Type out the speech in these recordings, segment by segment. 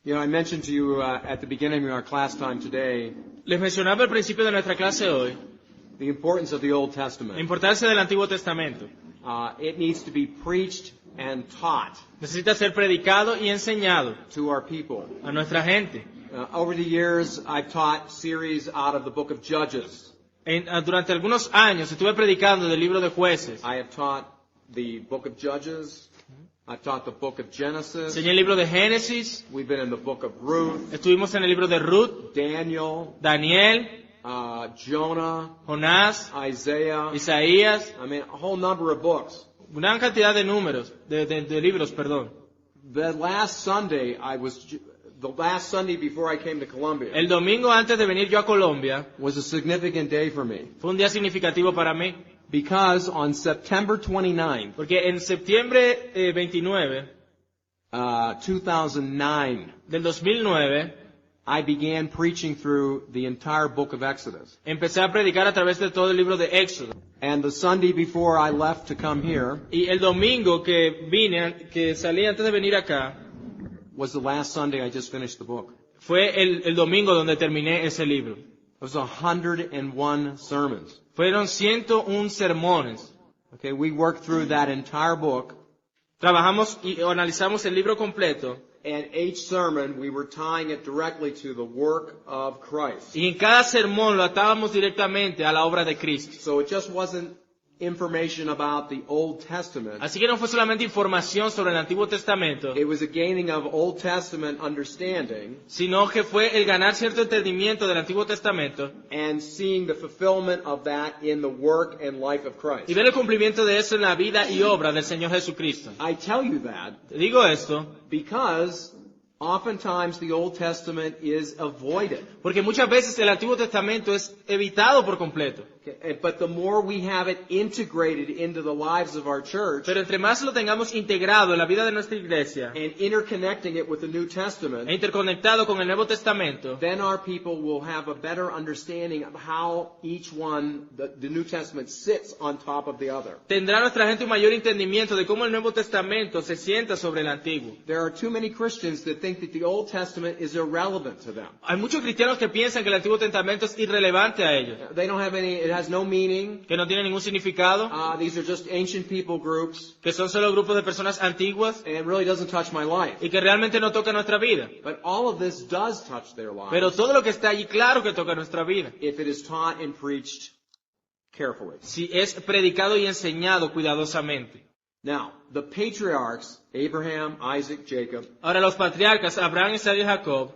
You know, I mentioned to you at the beginning of our class time today Les mencionaba al principio de nuestra clase hoy the importance of the Old la Testament. importancia del Antiguo Testamento. It needs to be preached and taught Necesita ser predicado y enseñado to our people. a nuestra gente. Over the years, I've taught series out of the book of Judges. Durante algunos años estuve predicando del libro de Jueces. I have taught the book of Judges. I've taught the book of Genesis. Enseñé el libro de Génesis. We've been in the book of Ruth, Estuvimos en el libro de Ruth, Daniel, Daniel, Jonah, Jonás, Isaiah. Isaías. I mean, a whole number of books. Una gran cantidad de números, de libros, perdón. The last Sunday before I came to Columbia El domingo antes de venir yo a Colombia was a significant day for me fue un día significativo para mí. because on September 29th, Porque en septiembre 29 2009, del 2009 I began preaching through the entire book of Exodus. empecé a predicar a través de todo el libro de Éxodo. And the Sunday before I left to come here Y el domingo que salí antes de venir acá, was the last Sunday I just finished the book. fue el domingo donde terminé ese libro. It was 101 sermons. Fueron 101 sermones. Okay, we worked through that entire book, Trabajamos y analizamos el libro completo. and each sermon we were tying it directly to the work of Christ. Y en cada sermón lo atábamos directamente a la obra de Cristo. So it just wasn't information about the Old Testament. Así que no fue solamente información sobre el Antiguo Testamento, It was a gaining of Old Testament understanding sino que fue el ganar cierto entendimiento del Antiguo Testamento and seeing the fulfillment of that in the work and life of Christ. y ver el cumplimiento de eso en la vida y obra del Señor Jesucristo. I tell you that Te digo esto because oftentimes the Old Testament is avoided. porque muchas veces el Antiguo Testamento es evitado por completo. Okay, but the more we have it integrated into the lives of our church Pero entre más lo tengamos integrado en la vida de nuestra iglesia and interconnecting it with the New Testament, e interconectado con el Nuevo Testamento, then our people will have a better understanding of how each one, the New Testament, sits on top of the other. tendrá nuestra gente un mayor entendimiento de cómo el Nuevo Testamento se sienta sobre el Antiguo. There are too many Christians that think that the Old Testament is irrelevant to them. Hay muchos cristianos que piensan que el Antiguo Testamento es irrelevante a ellos, They don't have any, it has no meaning. que no tiene ningún significado, These are just ancient people groups, que son solo grupos de personas antiguas and it really doesn't touch my life. y que realmente no toca nuestra vida. But all of this does touch their lives Pero todo lo que está allí, claro que toca nuestra vida, if it is taught and preached carefully. si es predicado y enseñado cuidadosamente. Now, the patriarchs, Abraham, Isaac, Jacob, Ahora los patriarcas, Abraham, Isaac y Jacob,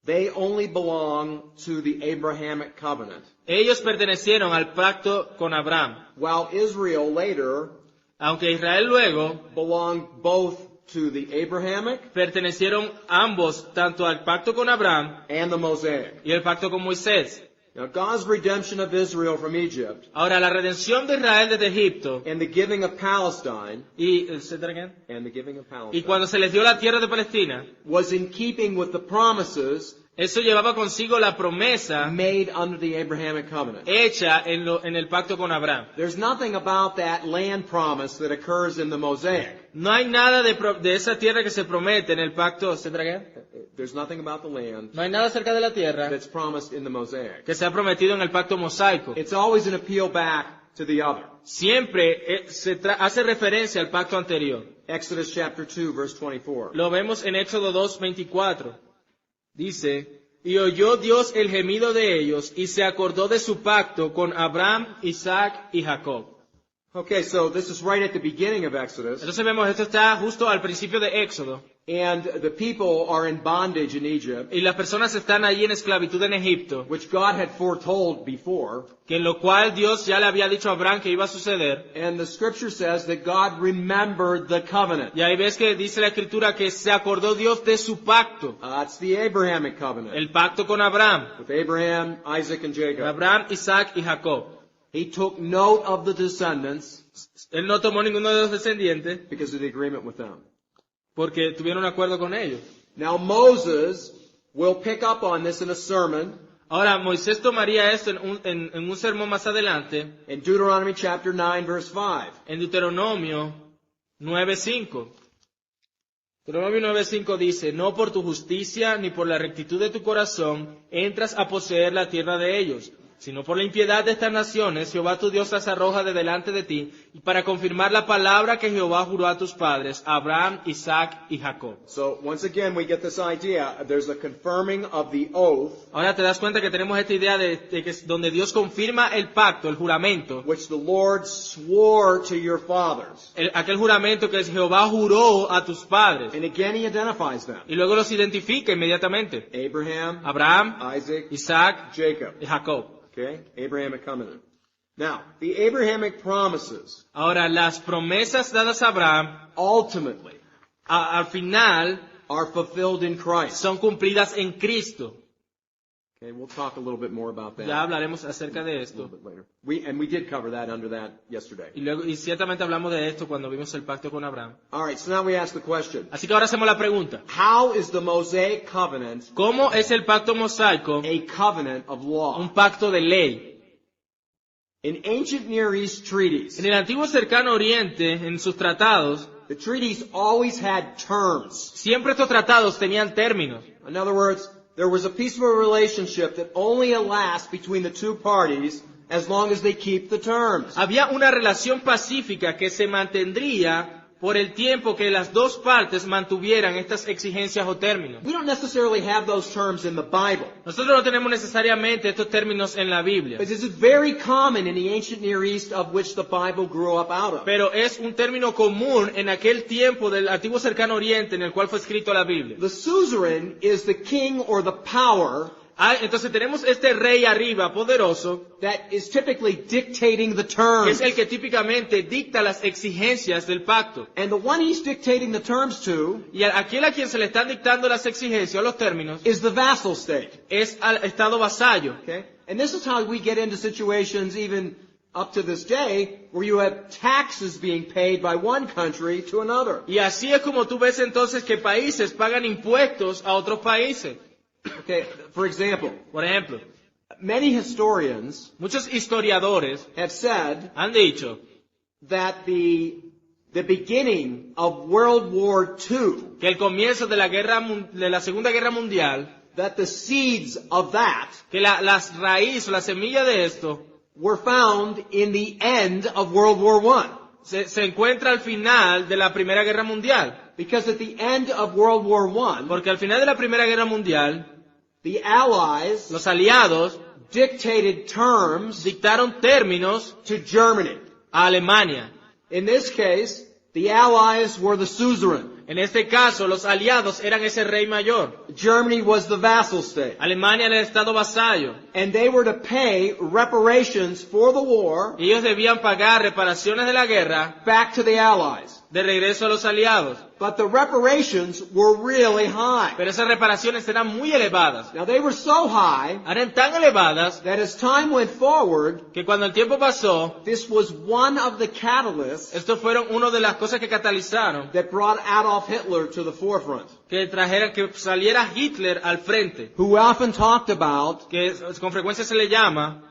they only belong to the Abrahamic covenant. ellos pertenecieron al pacto con Abraham, While Israel later aunque Israel luego belonged both to the Abrahamic pertenecieron ambos tanto al pacto con Abraham and the Mosaic. y el pacto con Moisés. Now, God's redemption of Israel from Egypt Ahora la redención de Israel desde Egipto and the giving of Palestine y cuando se les dio la tierra de Palestina, was in keeping with the promises eso llevaba consigo la promesa made under the Abrahamic covenant. hecha en el pacto con Abraham. There's nothing about that land promise that occurs in the Mosaic. No hay nada de esa tierra que se promete en el pacto. There's nothing about the land No hay nada acerca de la tierra that's promised in the Mosaic. que se ha prometido en el pacto mosaico. It's always an appeal back to the other. Siempre hace referencia al pacto anterior. Exodus chapter 2, verse 24. Lo vemos en Éxodo 2:24. Dice, y oyó Dios el gemido de ellos y se acordó de su pacto con Abraham, Isaac y Jacob. Okay, so this is right at the beginning of Exodus. Entonces vemos, esto está justo al principio de Éxodo. And the people are in bondage in Egypt, Y las personas están allí en esclavitud en Egipto, which God had foretold before. que en lo cual Dios ya le había dicho a Abraham que iba a suceder. And the scripture says that God remembered the covenant. Y ahí ves que dice la Escritura que se acordó Dios de su pacto, It's the Abrahamic covenant el pacto con Abraham, with Abraham, Isaac, and Jacob. Abraham, Isaac y Jacob. He took note of the descendants Él no tomó ninguno de los descendientes because of the agreement with them. porque tuvieron un acuerdo con ellos. Now Moses will pick up on this in a sermon Ahora, Moisés tomaría esto en un sermón más adelante, in Deuteronomy chapter 9, verse 5. en Deuteronomio 9:5. Deuteronomio 9:5 dice, no por tu justicia ni por la rectitud de tu corazón entras a poseer la tierra de ellos, sino por la impiedad de estas naciones, Jehová tu Dios las arroja de delante de ti, y para confirmar la palabra que Jehová juró a tus padres, Abraham, Isaac y Jacob. So once again, we get this idea. There's a confirming of the oath, Ahora te das cuenta que tenemos esta idea de que es donde Dios confirma el pacto, el juramento, which the Lord swore to your fathers. aquel juramento que Jehová juró a tus padres. And again, he identifies them. Y luego los identifica inmediatamente. Abraham, Abraham, Isaac, Isaac Jacob. y Jacob. Okay? Abrahamic covenant. Now, the Abrahamic promises Ahora, las promesas dadas a Abraham, ultimately al final, are fulfilled in Christ. son cumplidas en Cristo. Okay, we'll talk a little bit more about that Ya hablaremos acerca de a little esto. bit later. We did cover that under that yesterday. Y ciertamente hablamos de esto cuando vimos el pacto con Abraham. All right, so now we ask the question. Así que ahora hacemos la pregunta. How is the Mosaic covenant ¿Cómo es el pacto mosaico a covenant of law? un pacto de ley? In ancient Near East treaties, En el antiguo cercano oriente, en sus tratados, the treaties always had terms. siempre estos tratados tenían términos. In other words, there was a peaceful relationship that only lasts between the two parties as long as they keep the terms. Había una relación pacífica que se mantendría por el tiempo que las dos partes mantuvieran estas exigencias o términos. We don't necessarily have those terms in the Bible, Nosotros no tenemos necesariamente estos términos en la Biblia, but this is very common in the ancient Near East of which the Bible grew up out of. pero es un término común en aquel tiempo del antiguo cercano oriente en el cual fue escrito la Biblia. The suzerain is the king or the power Entonces tenemos este rey arriba, poderoso, that is typically dictating the que terms. es el que típicamente dicta las exigencias del pacto. And the one he's dictating the terms to Y aquel a quien se le están dictando las exigencias o los términos is the vassal state. es al estado vasallo. Okay? And this is how we get into situations even up to this day where you have taxes being paid by one country to another. Y así es como tú ves entonces que países pagan impuestos a otros países. Okay, for example, Por ejemplo, many historians muchos historiadores have said han dicho that the beginning of World War II, que el comienzo de la Segunda Guerra Mundial, that the seeds of that que las raíces o la semilla de esto were found in the end of World War I. se encuentra al final de la Primera Guerra Mundial. Because at the end of World War I, Porque al final de la Primera Guerra Mundial, the Allies los aliados dictated terms dictaron términos to Germany. a Alemania. In this case, the Allies were the suzerain. En este caso, los aliados eran ese rey mayor. Germany was the vassal state. Alemania era el estado vasallo. And they were to pay reparations for the war Ellos debían pagar reparaciones de la guerra back to the Allies. de regreso a los aliados. But the reparations were really high. Pero esas reparaciones eran muy elevadas. Now they were so high Eran tan elevadas that as time went forward, que cuando el tiempo pasó, this was one of the catalysts estos fueron una de las cosas que catalizaron that brought Adolf Hitler to the forefront, que saliera Hitler al frente, who often talked about que con frecuencia se le llama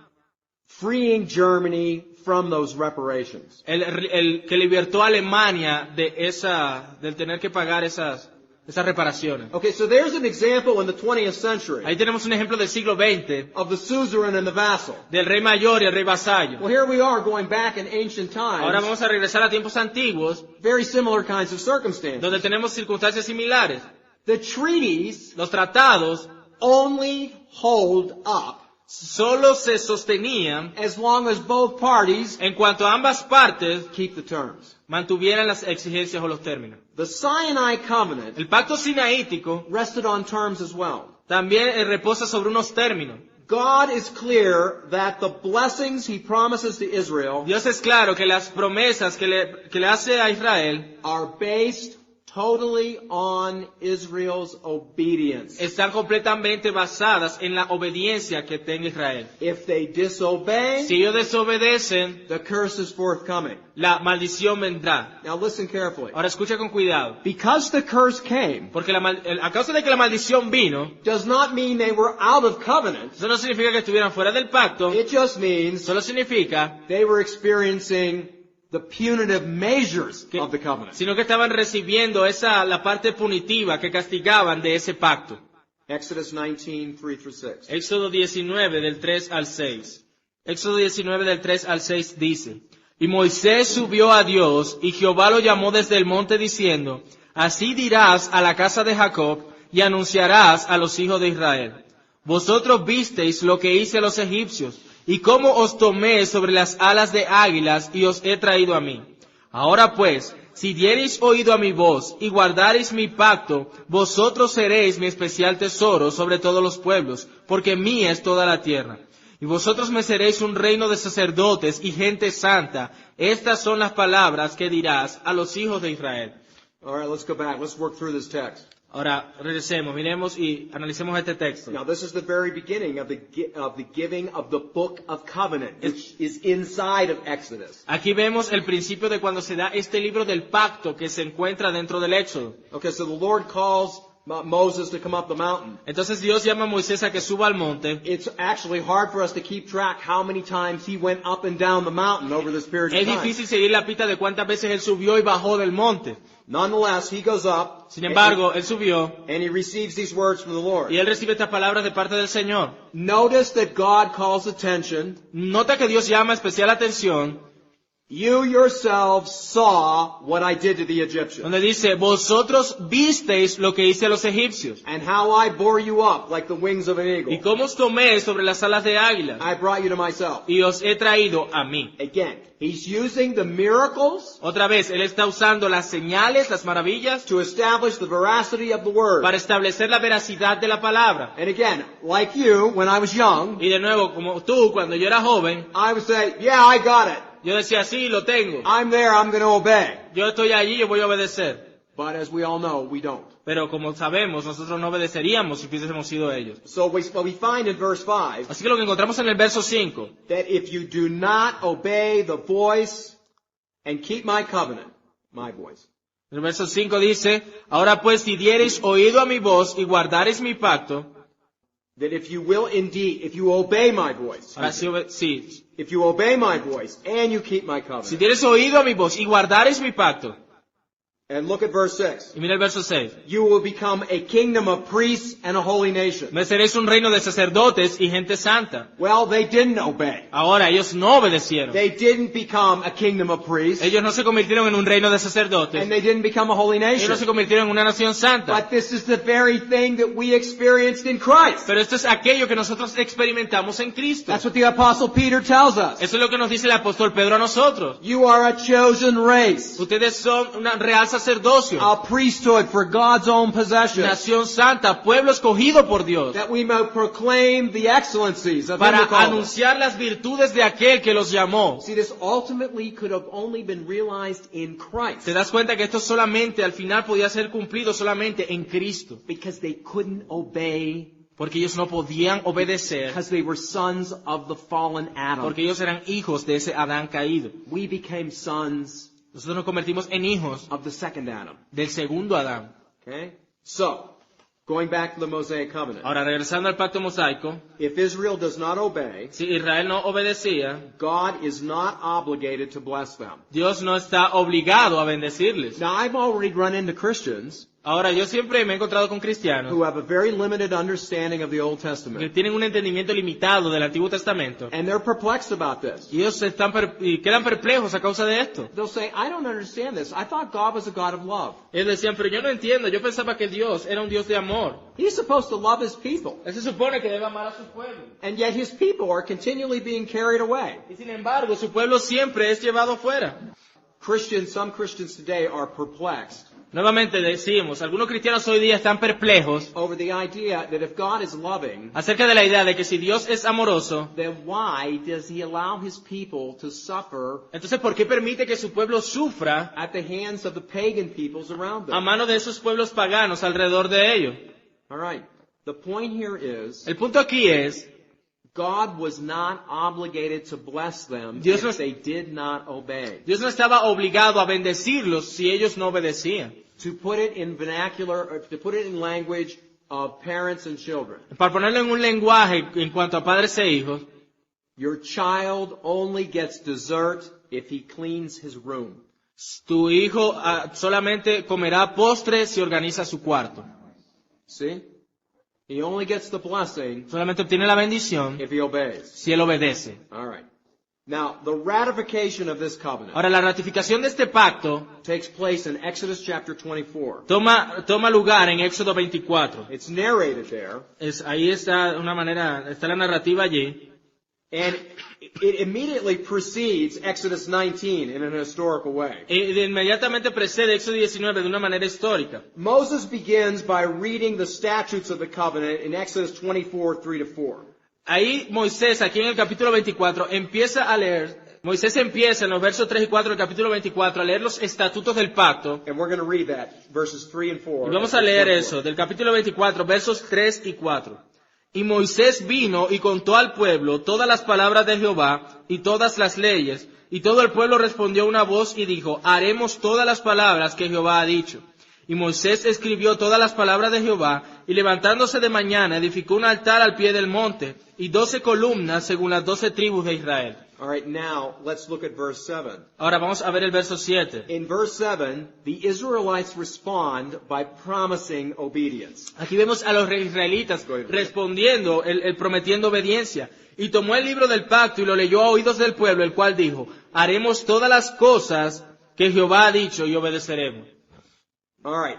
freeing Germany from those reparations. el que libertó a Alemania del tener que pagar esas reparaciones. Okay, so there's an example in the 20th century Ahí tenemos un ejemplo del siglo XX, of the suzerain and the vassal. del rey mayor y el rey vasallo. Well, here we are going back in ancient Ahora times, vamos a regresar a tiempos antiguos, very similar kinds of circumstances. donde tenemos circunstancias similares. The treaties Los tratados only hold up solo se sostenían as long as both parties en cuanto ambas partes keep the terms. mantuvieran las exigencias o los términos. The Sinai covenant El pacto sinaítico rested on terms as well. también reposa sobre unos términos. God is clear that the blessings he promises to Israel Dios es claro que las promesas que le hace a Israel are based totally on Israel's obedience. están completamente basadas en la obediencia que tenga Israel. If they disobey, Si ellos desobedecen, the curse is forthcoming. la maldición vendrá. Now listen carefully. Ahora escucha con cuidado, Because the curse came, porque a causa de que la maldición vino, does not mean they were out of covenant. eso no significa que estuvieran fuera del pacto, It just means solo significa they were experiencing the punitive measures que- of the covenant. sino que estaban recibiendo la parte punitiva que castigaban de ese pacto. Exodus 19, 3 through 6. Éxodo 19 del 3 al 6. Éxodo 19 del 3 al 6 dice, y Moisés subió a Dios, y Jehová lo llamó desde el monte diciendo, así dirás a la casa de Jacob, y anunciarás a los hijos de Israel. Vosotros visteis lo que hice a los egipcios, y cómo os tomé sobre las alas de águilas, y os he traído a mí. Ahora pues, si diereis oído a mi voz, y guardareis mi pacto, vosotros seréis mi especial tesoro sobre todos los pueblos, porque mía es toda la tierra. Y vosotros me seréis un reino de sacerdotes y gente santa. Estas son las palabras que dirás a los hijos de Israel. All right, let's go back. Let's work through this text. Ahora, regresemos, miremos y analicemos este texto. Now, this is the very beginning of the giving of the book of covenant, which is inside of Exodus. Aquí vemos el principio de cuando se da este libro del pacto que se encuentra dentro del Éxodo. Okay, so the Lord calls Moses to come up the mountain. Entonces Dios llama a Moisés a que suba al monte. It's actually hard for us to keep track how many times he went up and down the mountain over this period Es of time. difícil seguir la pista de cuántas veces él subió y bajó del monte. Nonetheless, he goes up Sin embargo, él subió and he receives these words from the Lord. y él recibe estas palabras de parte del Señor. Notice that God calls attention. Nota que Dios llama especial atención You yourselves saw what I did to the Egyptians, donde dice, vosotros visteis lo que hice a los egipcios and how I bore you up like the wings of an y eagle. cómo os tomé sobre las alas de águila I brought you to myself. y os he traído a mí. Again, he's using the miracles Otra vez, él está usando las señales, las maravillas, to establish the veracity of the word. para establecer la veracidad de la palabra. And again, like you, when I was young, Y de nuevo, como tú, cuando yo era joven, I would say, yeah, I got it. yo decía, sí, lo tengo. I'm there, I'm going to obey. Yo estoy allí, yo voy a obedecer. But as we all know, we don't. Pero como sabemos, nosotros no obedeceríamos si hubiésemos sido ellos. So what we find in verse 5, Así que lo que encontramos en el verso 5, that if you do not obey the voice and keep my covenant, my voice, el verso 5 dice, ahora pues si diereis oído a mi voz y guardareis mi pacto, that if you will indeed, if you obey my voice, ahora sí, if you obey my voice and you keep my si covenant, diereis oído a mi voz y guardareis mi pacto, and look at verse 6, y mira el verso 6, you will become a kingdom of priests and a holy nation. me seréis un reino de sacerdotes y gente santa. Well, they didn't obey. Ahora ellos no obedecieron. They didn't become a kingdom of priests, Ellos no se convirtieron en un reino de and sacerdotes. they didn't become a holy Ellos no se nation. convirtieron en una nación santa. But this is the very thing that we experienced in Christ. Pero esto es aquello que nosotros experimentamos en Cristo. That's what the Apostle Peter tells us. Eso es lo que nos dice el apóstol Pedro a nosotros. You are a chosen race, Ustedes son una real sacerdocio, a priesthood for God's own possession, nación santa, pueblo escogido por Dios, that we may proclaim the excellencies of Him para who called us. anunciar las virtudes de aquel que los llamó. See, this ultimately could have only been realized in Christ Te das cuenta que esto solamente, al final, podía ser cumplido solamente en Cristo. because they couldn't obey Porque ellos no podían obedecer, because they were sons of the fallen Adam. porque ellos eran hijos de ese Adán caído. We became sons Nosotros nos convertimos en hijos of the second Adam. del segundo Adán. Okay? So, going back to the Mosaic covenant. Ahora, regresando al pacto mosaico, If Israel does not obey, si Israel no obedecía, God is not obligated to bless them. Dios no está obligado a bendecirles. Now, I've already run into Christians Ahora, yo siempre me he encontrado con cristianos who have a very limited understanding of the Old que Testament. tienen un entendimiento limitado del Antiguo Testamento. And they're perplexed about this. Y ellos y quedan perplejos a causa de esto. They'll say, I don't understand this. I thought God was a God of love. Ellos decían, pero yo no entiendo, yo pensaba que Dios era un Dios de amor. He's supposed to love His people. Él se supone que debe amar a su pueblo. And yet His people are continually being carried away. Y sin embargo, su pueblo siempre es llevado fuera. Some Christians today are perplexed Nuevamente decimos, algunos cristianos hoy día están perplejos over the idea that if God is loving, acerca de la idea de que si Dios es amoroso, then why does He allow His people to suffer entonces ¿por qué permite que su pueblo sufra at the hands of the pagan peoples around a them? mano de esos pueblos paganos alrededor de ellos? All right. The point here is, El punto aquí es, God was not obligated to bless them Dios no- if they did not obey. Dios no estaba obligado a bendecirlos si ellos no obedecían. To put it in vernacular, or to put it in language of parents and children, Para ponerlo en un lenguaje en cuanto a padres e hijos, your child only gets dessert if he cleans his room. Tu hijo solamente comerá postre si organiza su cuarto. See? He only gets the blessing Solamente obtiene la bendición if he obeys. si él obedece. All right. Now, the ratification of this covenant Ahora, la ratificación de este pacto takes place in Exodus chapter 24. toma lugar en Éxodo 24. It's narrated there, Ahí está está la narrativa allí. and it immediately precedes Exodus 19 in an historical way. Inmediatamente precede Éxodo 19 de una manera histórica. Moses begins by reading the statutes of the covenant in Exodus 24, 3-4. Ahí Moisés, aquí en el capítulo 24, Moisés empieza en los versos 3 y 4 del capítulo 24 a leer los estatutos del pacto. And we're going to read that, verses 3 and 4. Y vamos a leer eso, del capítulo 24, versos 3 y 4. Y Moisés vino y contó al pueblo todas las palabras de Jehová y todas las leyes, y todo el pueblo respondió a una voz y dijo, haremos todas las palabras que Jehová ha dicho. Y Moisés escribió todas las palabras de Jehová, y levantándose de mañana edificó un altar al pie del monte, y 12 columnas según las 12 tribus de Israel. All right, now let's look at verse 7. Ahora vamos a ver el verso 7. In verse 7, the Israelites respond by promising obedience. Aquí vemos a los israelitas respondiendo, prometiendo obediencia. Y tomó el libro del pacto y lo leyó a oídos del pueblo, el cual dijo, haremos todas las cosas que Jehová ha dicho y obedeceremos. All right.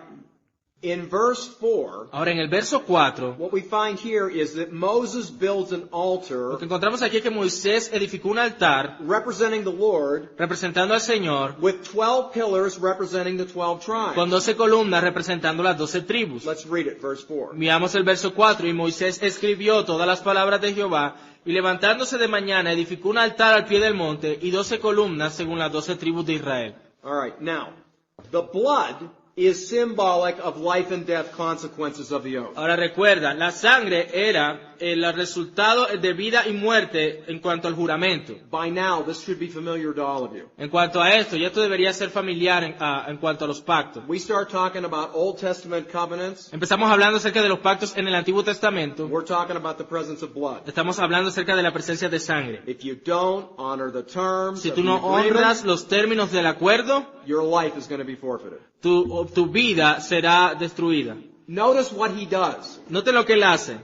In verse 4, Ahora en el verso 4, what we find here is that Moses builds an lo altar que encontramos aquí es que Moisés edificó un altar representing the Lord representando al Señor with 12 pillars representing the 12 tribes. con 12 columnas representando las 12 tribus. Let's read it, verse 4. Miramos el verso 4, y Moisés escribió todas las palabras de Jehová, y levantándose de mañana edificó un altar al pie del monte y 12 columnas según las 12 tribus de Israel. All right. Now, the blood is symbolic of life and death consequences of the oath. Ahora recuerda, la sangre era el resultado de vida y muerte en cuanto al juramento. By now, this should be familiar to all of you. En cuanto a esto, ya esto debería ser familiar en cuanto a los pactos. We start talking about Old Testament covenants. Empezamos hablando acerca de los pactos en el Antiguo Testamento. We're talking about the presence of blood. Estamos hablando acerca de la presencia de sangre. If you don't honor the terms Si of tú the no agreement, honras los términos del acuerdo, your life is going to be forfeited. tu vida será destruida. Notice what he does. Note lo que él hace.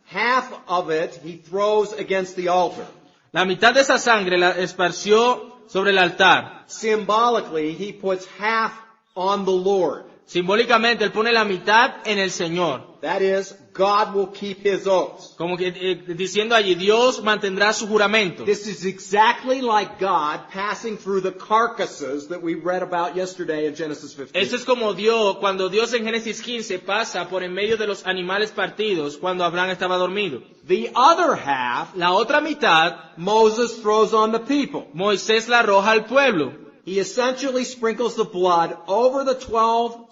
Half of it he throws against the altar. La mitad de esa sangre la esparció sobre el altar. Symbolically, he puts half on the Lord. Simbólicamente, él pone la mitad en el Señor. That is, God will keep his oaths. Como que diciendo allí, Dios mantendrá su juramento. This is exactly like God passing through the carcasses that we read about yesterday in Genesis 15. Eso es como cuando Dios en Génesis 15 pasa por en medio de los animales partidos cuando Abraham estaba dormido. The other half, La otra mitad, Moses throws on the people. Moisés la arroja al pueblo. He essentially sprinkles the blood over the 12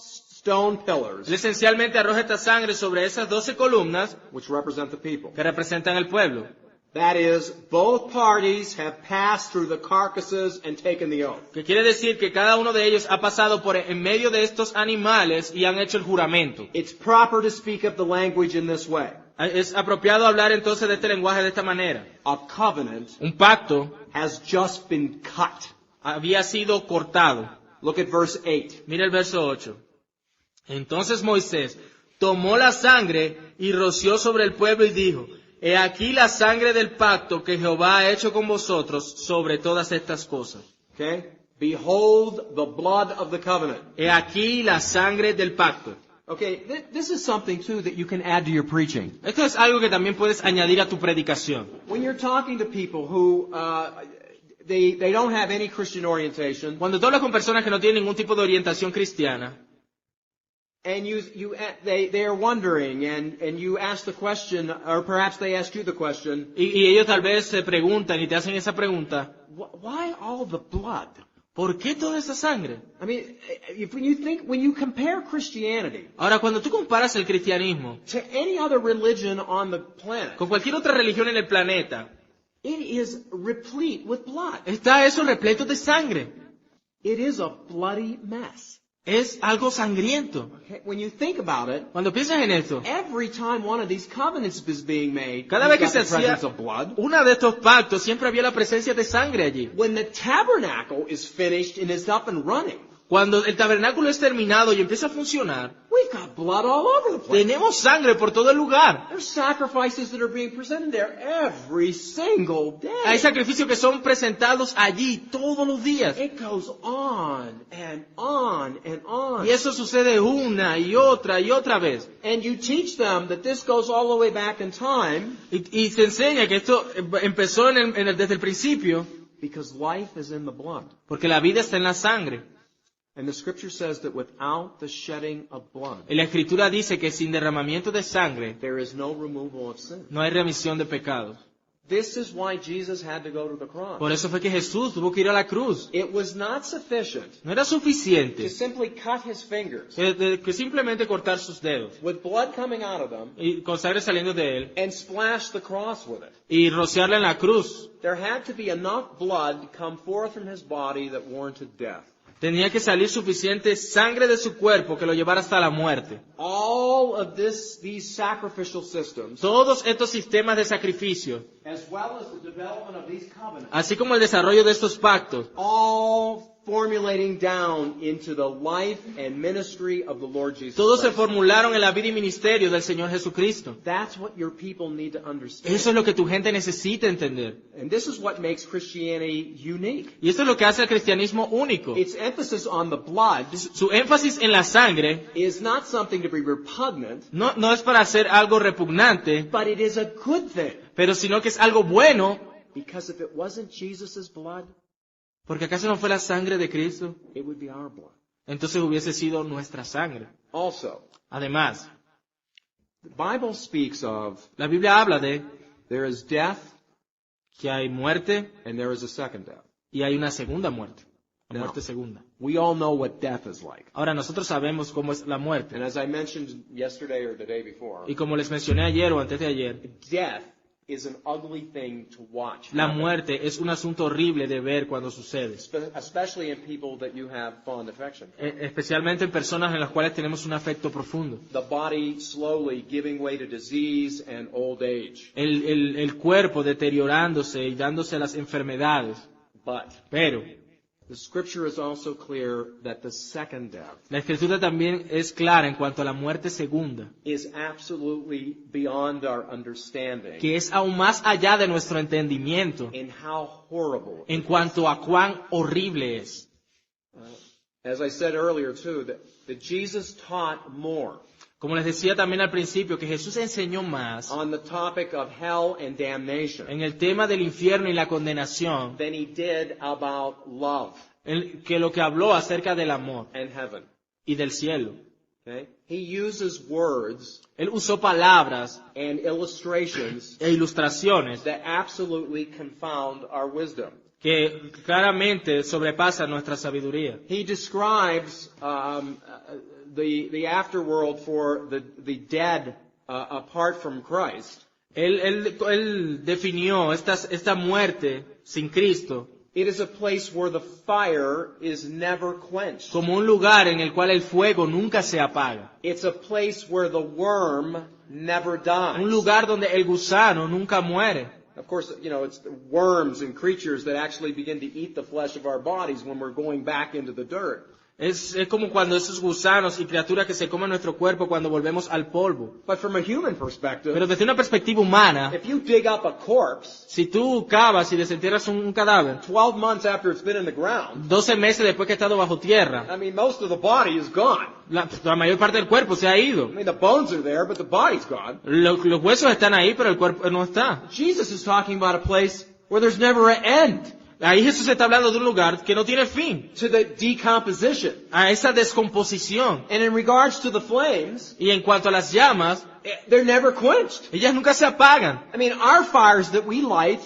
stone pillars, Él esencialmente arroja esta sangre sobre esas 12 columnas which represent the people. que representan el pueblo. That is, both parties have passed through the carcasses and taken the oath. Que quiere decir que cada uno de ellos ha pasado por en medio de estos animales y han hecho el juramento. It's proper to speak of the language in this way. Es apropiado hablar entonces de este lenguaje de esta manera. A covenant Un pacto has just been cut. había sido cortado. Look at verse 8. Mira el verso 8. Entonces Moisés tomó la sangre y roció sobre el pueblo y dijo, he aquí la sangre del pacto que Jehová ha hecho con vosotros sobre todas estas cosas. Okay? Behold the blood of the covenant. He aquí la sangre del pacto. Okay, this is something too that you can add to your preaching. Esto es algo que también puedes añadir a tu predicación. When you're talking to people who they don't have any Christian orientation, Cuando tú hablas con personas que no tienen ningún tipo de orientación cristiana, and they are wondering, and you ask the question, or perhaps they ask you the question, y ellos tal vez se preguntan y te hacen esa pregunta, why all the blood? ¿por qué toda esa sangre? I mean, when you compare Christianity Ahora, cuando tú comparas el cristianismo to any other religion on the planet, con cualquier otra religión en el planeta, it is replete with blood. está eso repleto de sangre. It is a bloody mess. es algo sangriento. Okay? When you think about it, Cuando piensas en esto, every time one of these covenants is being made, cada you've vez que got se the hacía presence of blood. uno de estos pactos, siempre había la presencia de sangre allí. When the tabernacle is finished and is up and running, Cuando el tabernáculo es terminado y empieza a funcionar, we've got blood all over the place. tenemos sangre por todo el lugar. There's sacrifices that are being presented there every single Hay day. sacrificios que son presentados allí todos los días. It goes on and on and on. Y eso sucede una y otra vez. And you teach them that this goes all the way back in time Y se enseña que esto empezó desde el principio, because life is in the blood. porque la vida está en la sangre. And the scripture says that without the shedding of blood, Y la Escritura dice que sin derramamiento de sangre there is no removal of sin. no hay remisión de pecados. This is why Jesus had to go to the cross. Por eso fue que Jesús tuvo que ir a la cruz. It was not sufficient No era to suficiente simply cut his fingers que simplemente cortar sus dedos with blood coming out of them y con sangre saliendo de él and splash the cross with it. y rociarla en la cruz. There had to be enough blood come forth from his body that warranted death. Tenía que salir suficiente sangre de su cuerpo que lo llevara hasta la muerte. All of these sacrificial systems, Todos estos sistemas de sacrificio, as well as the development of these covenants, así como el desarrollo de estos pactos, all formulating down into the life and ministry of the Lord Jesus todos se Christ. formularon en la vida y ministerio del Señor Jesucristo. That's what your people need to understand. Eso es lo que tu gente necesita entender. And this is what makes Christianity unique. Y esto es lo que hace al cristianismo único. Its emphasis on the blood Su énfasis en la sangre is not something to be repugnant, no es para hacer algo repugnante, but it is a good thing. pero sino que es algo bueno, Because if it wasn't Jesus' blood, porque acaso no fue la sangre de Cristo, it would be our blood. entonces hubiese sido nuestra sangre. Also, Además, the Bible speaks of la Biblia habla de there is death que hay muerte and there is a second death. y hay una segunda muerte, la No. muerte segunda. We all know what death is like. Ahora nosotros sabemos cómo es la muerte. And as I mentioned yesterday or the day before, Y como les mencioné ayer o antes de ayer, death is an ugly thing to watch. la happen, muerte es un asunto horrible de ver cuando sucede. especially in people that you have fond affection for. Especialmente en personas en las cuales tenemos un afecto profundo. The body slowly giving way to disease and old age. El cuerpo deteriorándose y dándose a las enfermedades. But Pero the scripture is also clear that the second death la Escritura también es clara en cuanto a la muerte segunda, is absolutely beyond our understanding que es aún más allá de nuestro entendimiento in how horrible. en cuanto a cuán horrible es. As I said earlier too, that Jesus taught more Como les decía también al principio, que Jesús enseñó más on the topic of hell and damnation en el tema del infierno y la condenación than he did about love que lo que habló acerca del amor and heaven. y del cielo. Okay? He uses words Él usó palabras and illustrations e ilustraciones that absolutely confound our wisdom. que claramente sobrepasan nuestra sabiduría. He describes the afterworld for the dead apart from Christ. Él definió esta muerte sin Cristo It is a place where the fire is never quenched. como un lugar en el cual el fuego nunca se apaga. It's a place where the worm never dies. Un lugar donde el gusano nunca muere. Of course, you know, it's the worms and creatures that actually begin to eat the flesh of our bodies when we're going back into the dirt. Es como cuando esos gusanos y criaturas que se comen nuestro cuerpo cuando volvemos al polvo. But from a human perspective, Pero desde una perspectiva humana, if you dig up a corpse si tú cavas y desentierras un cadáver, 12 months after it's been in the ground, 12 meses después que ha estado bajo tierra, I mean, most of the body is gone. la mayor parte del cuerpo se ha ido. I mean, the bones are there, but the body's gone. Los huesos están ahí, pero el cuerpo no está. Jesus is talking about a place where there's never an end Ahí Jesús está hablando de un lugar que no tiene fin, to the decomposition. a esa descomposición. And in regards to the flames, Y en cuanto a las llamas, they're never quenched. ellas nunca se apagan. I mean, our fires that we light,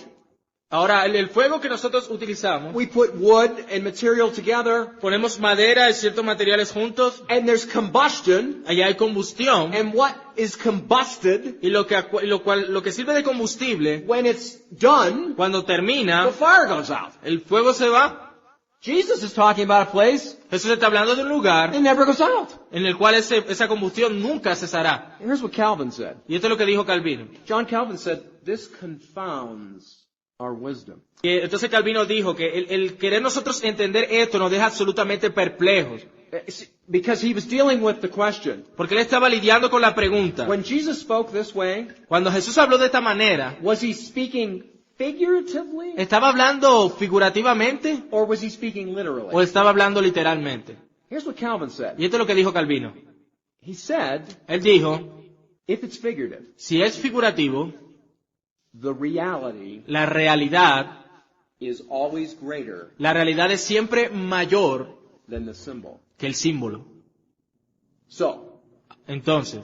Ahora, el fuego que nosotros utilizamos, we put wood and material together, ponemos madera y ciertos materiales juntos, and there's combustion, allá hay combustión, and what is combusted, y lo que sirve de combustible, when it's done, cuando the termina, fire goes out. el fuego se va. Jesus is talking about a place Jesús está hablando de un lugar It never goes out. en el cual esa combustión nunca cesará. Here's what Calvin said. Y esto es lo que dijo Calvino. John Calvin said, this confounds our wisdom. Entonces Calvino dijo que el querer nosotros entender esto nos deja absolutamente perplejos. Because he was dealing with the question. Porque él estaba lidiando con la pregunta. When Jesus spoke this way, Cuando Jesús habló de esta manera, was he speaking figuratively ¿estaba hablando figurativamente or was he speaking literally? o estaba hablando literalmente? Here's what Calvin said. Y esto es lo que dijo Calvino. He said, Él dijo, if it's figurative, si es figurativo, the reality la realidad is always greater es siempre mayor than the symbol. que el símbolo. So, Entonces,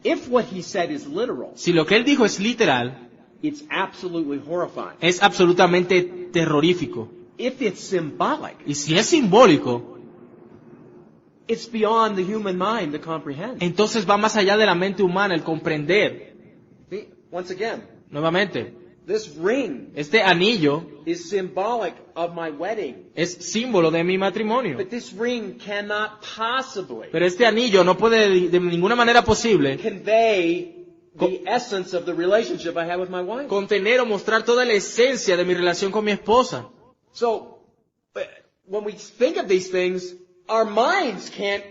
if what he said is literal, si lo que él dijo es literal, it's absolutely horrifying. es absolutamente terrorífico. If it's symbolic, Y si es simbólico, it's beyond the human mind to comprehend. entonces va más allá de la mente humana el comprender. See, once again, Nuevamente, this ring este anillo is symbolic of my wedding. es símbolo de mi matrimonio. But this ring cannot possibly Pero este anillo no puede de ninguna manera posible convey the essence of the relationship I have with my wife. contener o mostrar toda la esencia de mi relación con mi esposa. So, when we think of these things, our minds can't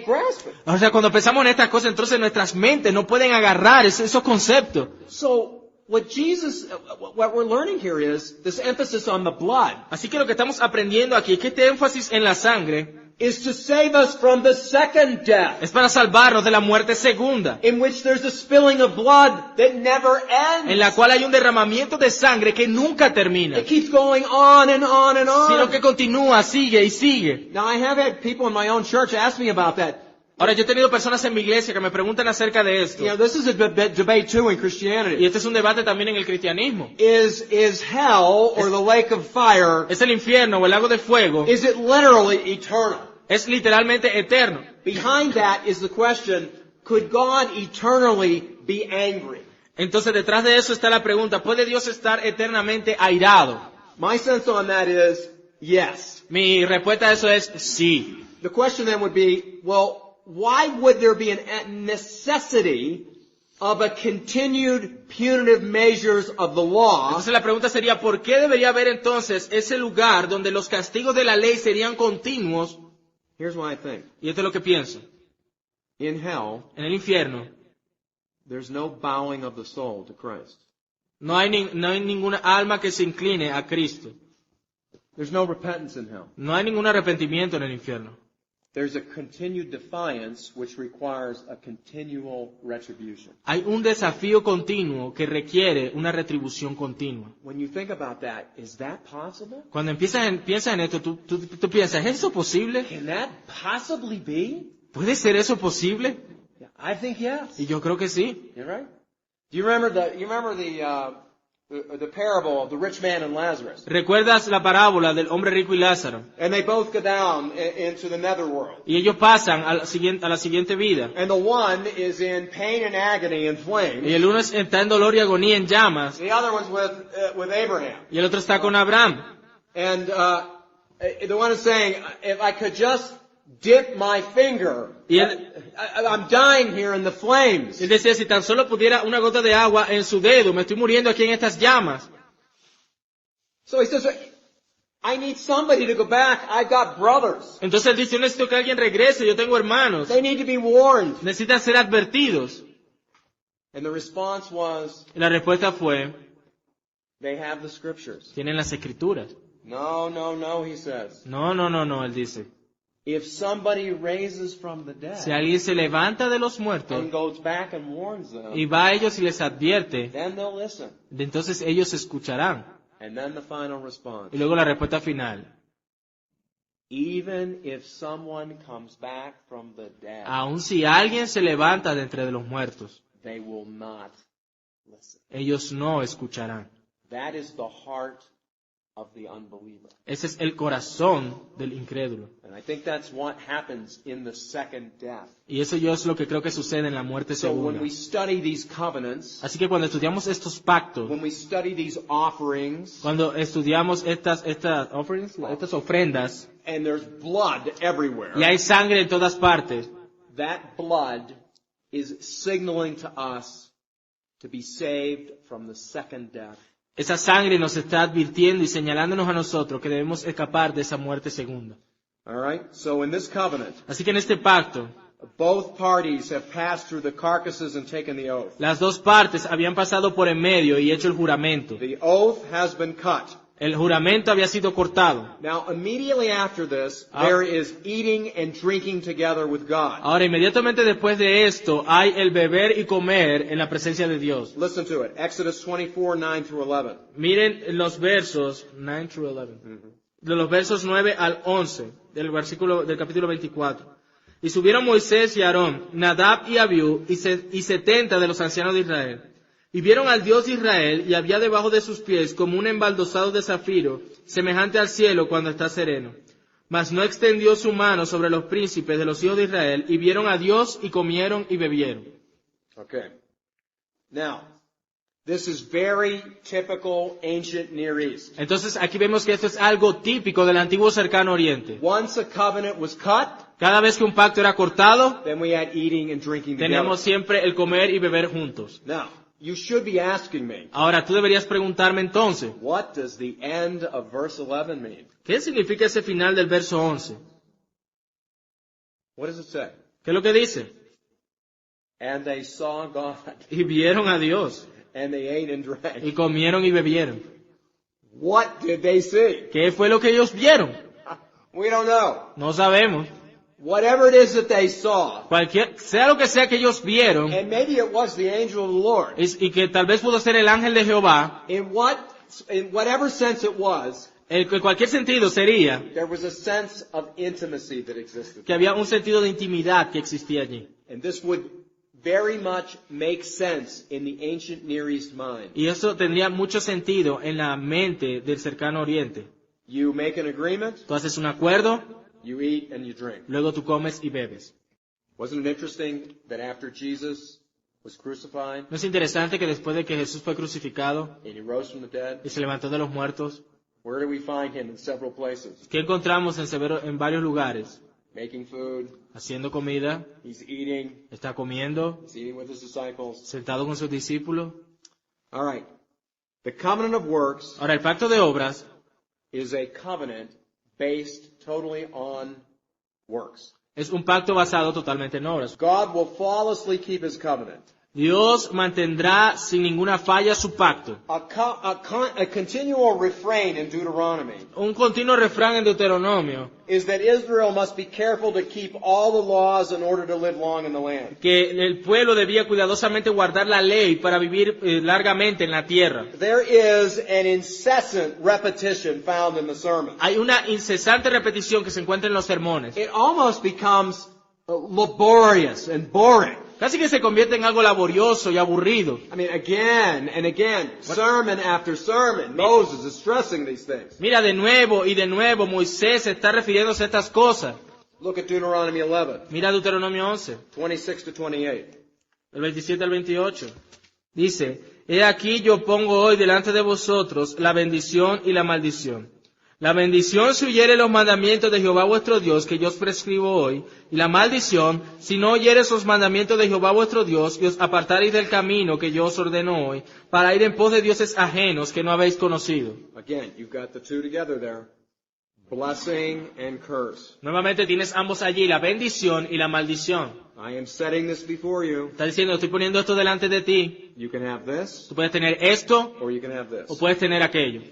grasp it. O sea, cuando pensamos en estas cosas, entonces nuestras mentes no pueden agarrar esos conceptos. So, what we're learning here is this emphasis on the blood Así que lo que estamos aprendiendo aquí es que este énfasis en la sangre is to save us from the second death, es para salvarnos de la muerte segunda, in which there's a spilling of blood that never ends. en la cual hay un derramamiento de sangre que nunca termina, It keeps going on and on and sino on. que continúa, sigue y sigue. Now, I have had people in my own church ask me about that. Ahora, yo he tenido personas en mi iglesia que me preguntan acerca de esto. You know, this is a debate too in Y Christianity. este es un debate también en el cristianismo. Is hell or the lake of fire, ¿Es el infierno o el lago de fuego? is it literally eternal? Es literalmente eterno. Behind that is the question, could God eternally be angry? Entonces, detrás de eso está la pregunta, ¿puede Dios estar eternamente airado? My sense on that is yes. Mi respuesta a eso es sí. The question then would be, well, why would there be a necessity of a continued punitive measures of the law Entonces la pregunta sería, ¿por qué debería haber entonces ese lugar donde los castigos de la ley serían continuos? Here's what I think. Y esto es lo que pienso. In hell, En el infierno there's no bowing of the soul to Christ. no hay ninguna alma que se incline a Cristo. There's no repentance in hell. No hay ningún arrepentimiento en el infierno. There's a continued defiance which requires a continual retribution. Hay un desafío continuo que requiere una retribución continua. When you think about that, is that possible? Cuando piensas en esto, tú piensas, ¿es eso posible? Can that possibly be? ¿Puede ser eso posible? Yeah, I think yes. Y yo creo que sí. You're right. Do you remember the parable of the rich man and Lazarus? ¿Recuerdas la parábola del hombre rico y Lázaro? And they both go down into the netherworld. Y ellos pasan a la siguiente vida. And the one is in pain and agony and Y flames. el uno está en dolor y agonía en llamas. The other one's with Abraham. Y el otro está con Abraham. And the one is saying, if I could just dip my finger, Y él, I'm dying here in the flames. él decía, si tan solo pudiera una gota de agua en su dedo, me estoy muriendo aquí en estas llamas. So he says, I need somebody to go back. I've got brothers. Entonces él dice, yo necesito que alguien regrese, yo tengo hermanos. They need to be warned. Necesitan ser advertidos. And the response was, Y la respuesta fue, they have the scriptures. tienen las escrituras. No, he says. No, él dice. If somebody raises from the Si dead alguien se levanta de los muertos and goes back and warns y them, va a ellos y les advierte, then they'll listen. entonces ellos escucharán. And then the final response. Y luego la respuesta final. Even if someone comes back from the dead, Aun si alguien se levanta de entre los muertos, they will not listen. ellos no escucharán. That is the heart of the unbeliever. Ese es el corazón del incrédulo. And I think that's what happens in the second death. Y eso yo es lo que creo que sucede en la muerte So when segunda. we study these covenants, Así que cuando estudiamos estos pactos, when we study these offerings, cuando estudiamos estas ofrendas, and there's blood everywhere. y hay sangre en todas partes, That blood is signaling to us to be saved from the second death. esa sangre nos está advirtiendo y señalándonos a nosotros que debemos escapar de esa muerte segunda. All right? So in this covenant, Así que en este pacto, both parties have passed through the carcasses and taken the oath. las dos partes habían pasado por en medio y hecho el juramento. The oath has been cut. El juramento había sido cortado. Now, immediately after this, there is eating and drinking together with God. Ahora, inmediatamente después de esto, hay el beber y comer en la presencia de Dios. Listen to it. Exodus 24, 9 through 11. Miren los versos 9 through 11. De los versos 9 al 11 del capítulo 24. Y subieron Moisés y Aarón, Nadab y Abiú y 70 de los ancianos de Israel. Y vieron al Dios de Israel, y había debajo de sus pies como un embaldosado de zafiro, semejante al cielo cuando está sereno. Mas no extendió su mano sobre los príncipes de los hijos de Israel, y vieron a Dios, y comieron y bebieron. Okay. Now, this is very typical ancient Near East. Entonces aquí vemos que esto es algo típico del antiguo cercano oriente. Once a covenant was cut, Cada vez que un pacto era cortado, then we had eating and drinking together. teníamos siempre el comer y beber juntos. Now, you should be asking me, Ahora, tú deberías preguntarme entonces, what does the end of verse 11 mean? ¿qué significa ese final del verso 11? What does it say? ¿Qué es lo que dice? And they saw God, Y vieron a Dios, and they ate and drank. y comieron y bebieron. What did they see? ¿Qué fue lo que ellos vieron? We don't know. No sabemos. Whatever it is that they saw, Sea lo que sea que ellos vieron, and maybe it was the angel of the Lord, y que tal vez pudo ser el ángel de Jehová, in whatever sense it was, en cualquier sentido sería there was a sense of intimacy that existed. que había un sentido de intimidad que existía allí. And this would very much make sense in the ancient Near East mind. Y eso tendría mucho sentido en la mente del cercano oriente. You make an agreement, Tú haces un acuerdo, you eat and you drink. luego tú comes y bebes. Wasn't it interesting that after Jesus was crucified ¿No es interesante que después de que Jesús fue crucificado and he rose from the dead, y se levantó de los muertos, where do we find him in several places? ¿qué encontramos en varios lugares? Making food, Haciendo comida, he's eating with with his disciples. sentado con sus discípulos. All right. The covenant of works Ahora, el pacto de obras is a covenant based totally on works. es un pacto basado totalmente en obras. God will flawlessly keep his covenant. Dios mantendrá sin ninguna falla su pacto. A continual refrain in Deuteronomy Un continuo refrán en Deuteronomio, is that Israel must be careful to keep all the laws in order to live long in the land. que el pueblo debía cuidadosamente guardar la ley para vivir largamente en la tierra. There is an incessant repetition found in the sermon. Hay una incesante repetición que se encuentra en los sermones. It almost becomes laborious and boring. Casi que se convierte en algo laborioso y aburrido. I mean, again and again, sermon after sermon, Moses is stressing these things. Mira, de nuevo y de nuevo Moisés está refiriéndose a estas cosas. Look at Deuteronomy 11, Mira Deuteronomio 11, 26 to 28. del 27 al 28. Dice, he aquí yo pongo hoy delante de vosotros la bendición y la maldición. La bendición si oyere los mandamientos de Jehová vuestro Dios que yo os prescribo hoy, y la maldición si no oyeres los mandamientos de Jehová vuestro Dios y os apartareis del camino que yo os ordeno hoy, para ir en pos de dioses ajenos que no habéis conocido. Again, you've got the two together there. Blessing and curse. Nuevamente tienes ambos allí, la bendición y la maldición. I am setting this before you. Está diciendo, estoy poniendo esto delante de ti. You can have this, Tú puedes tener esto or you can have this. o puedes tener aquello.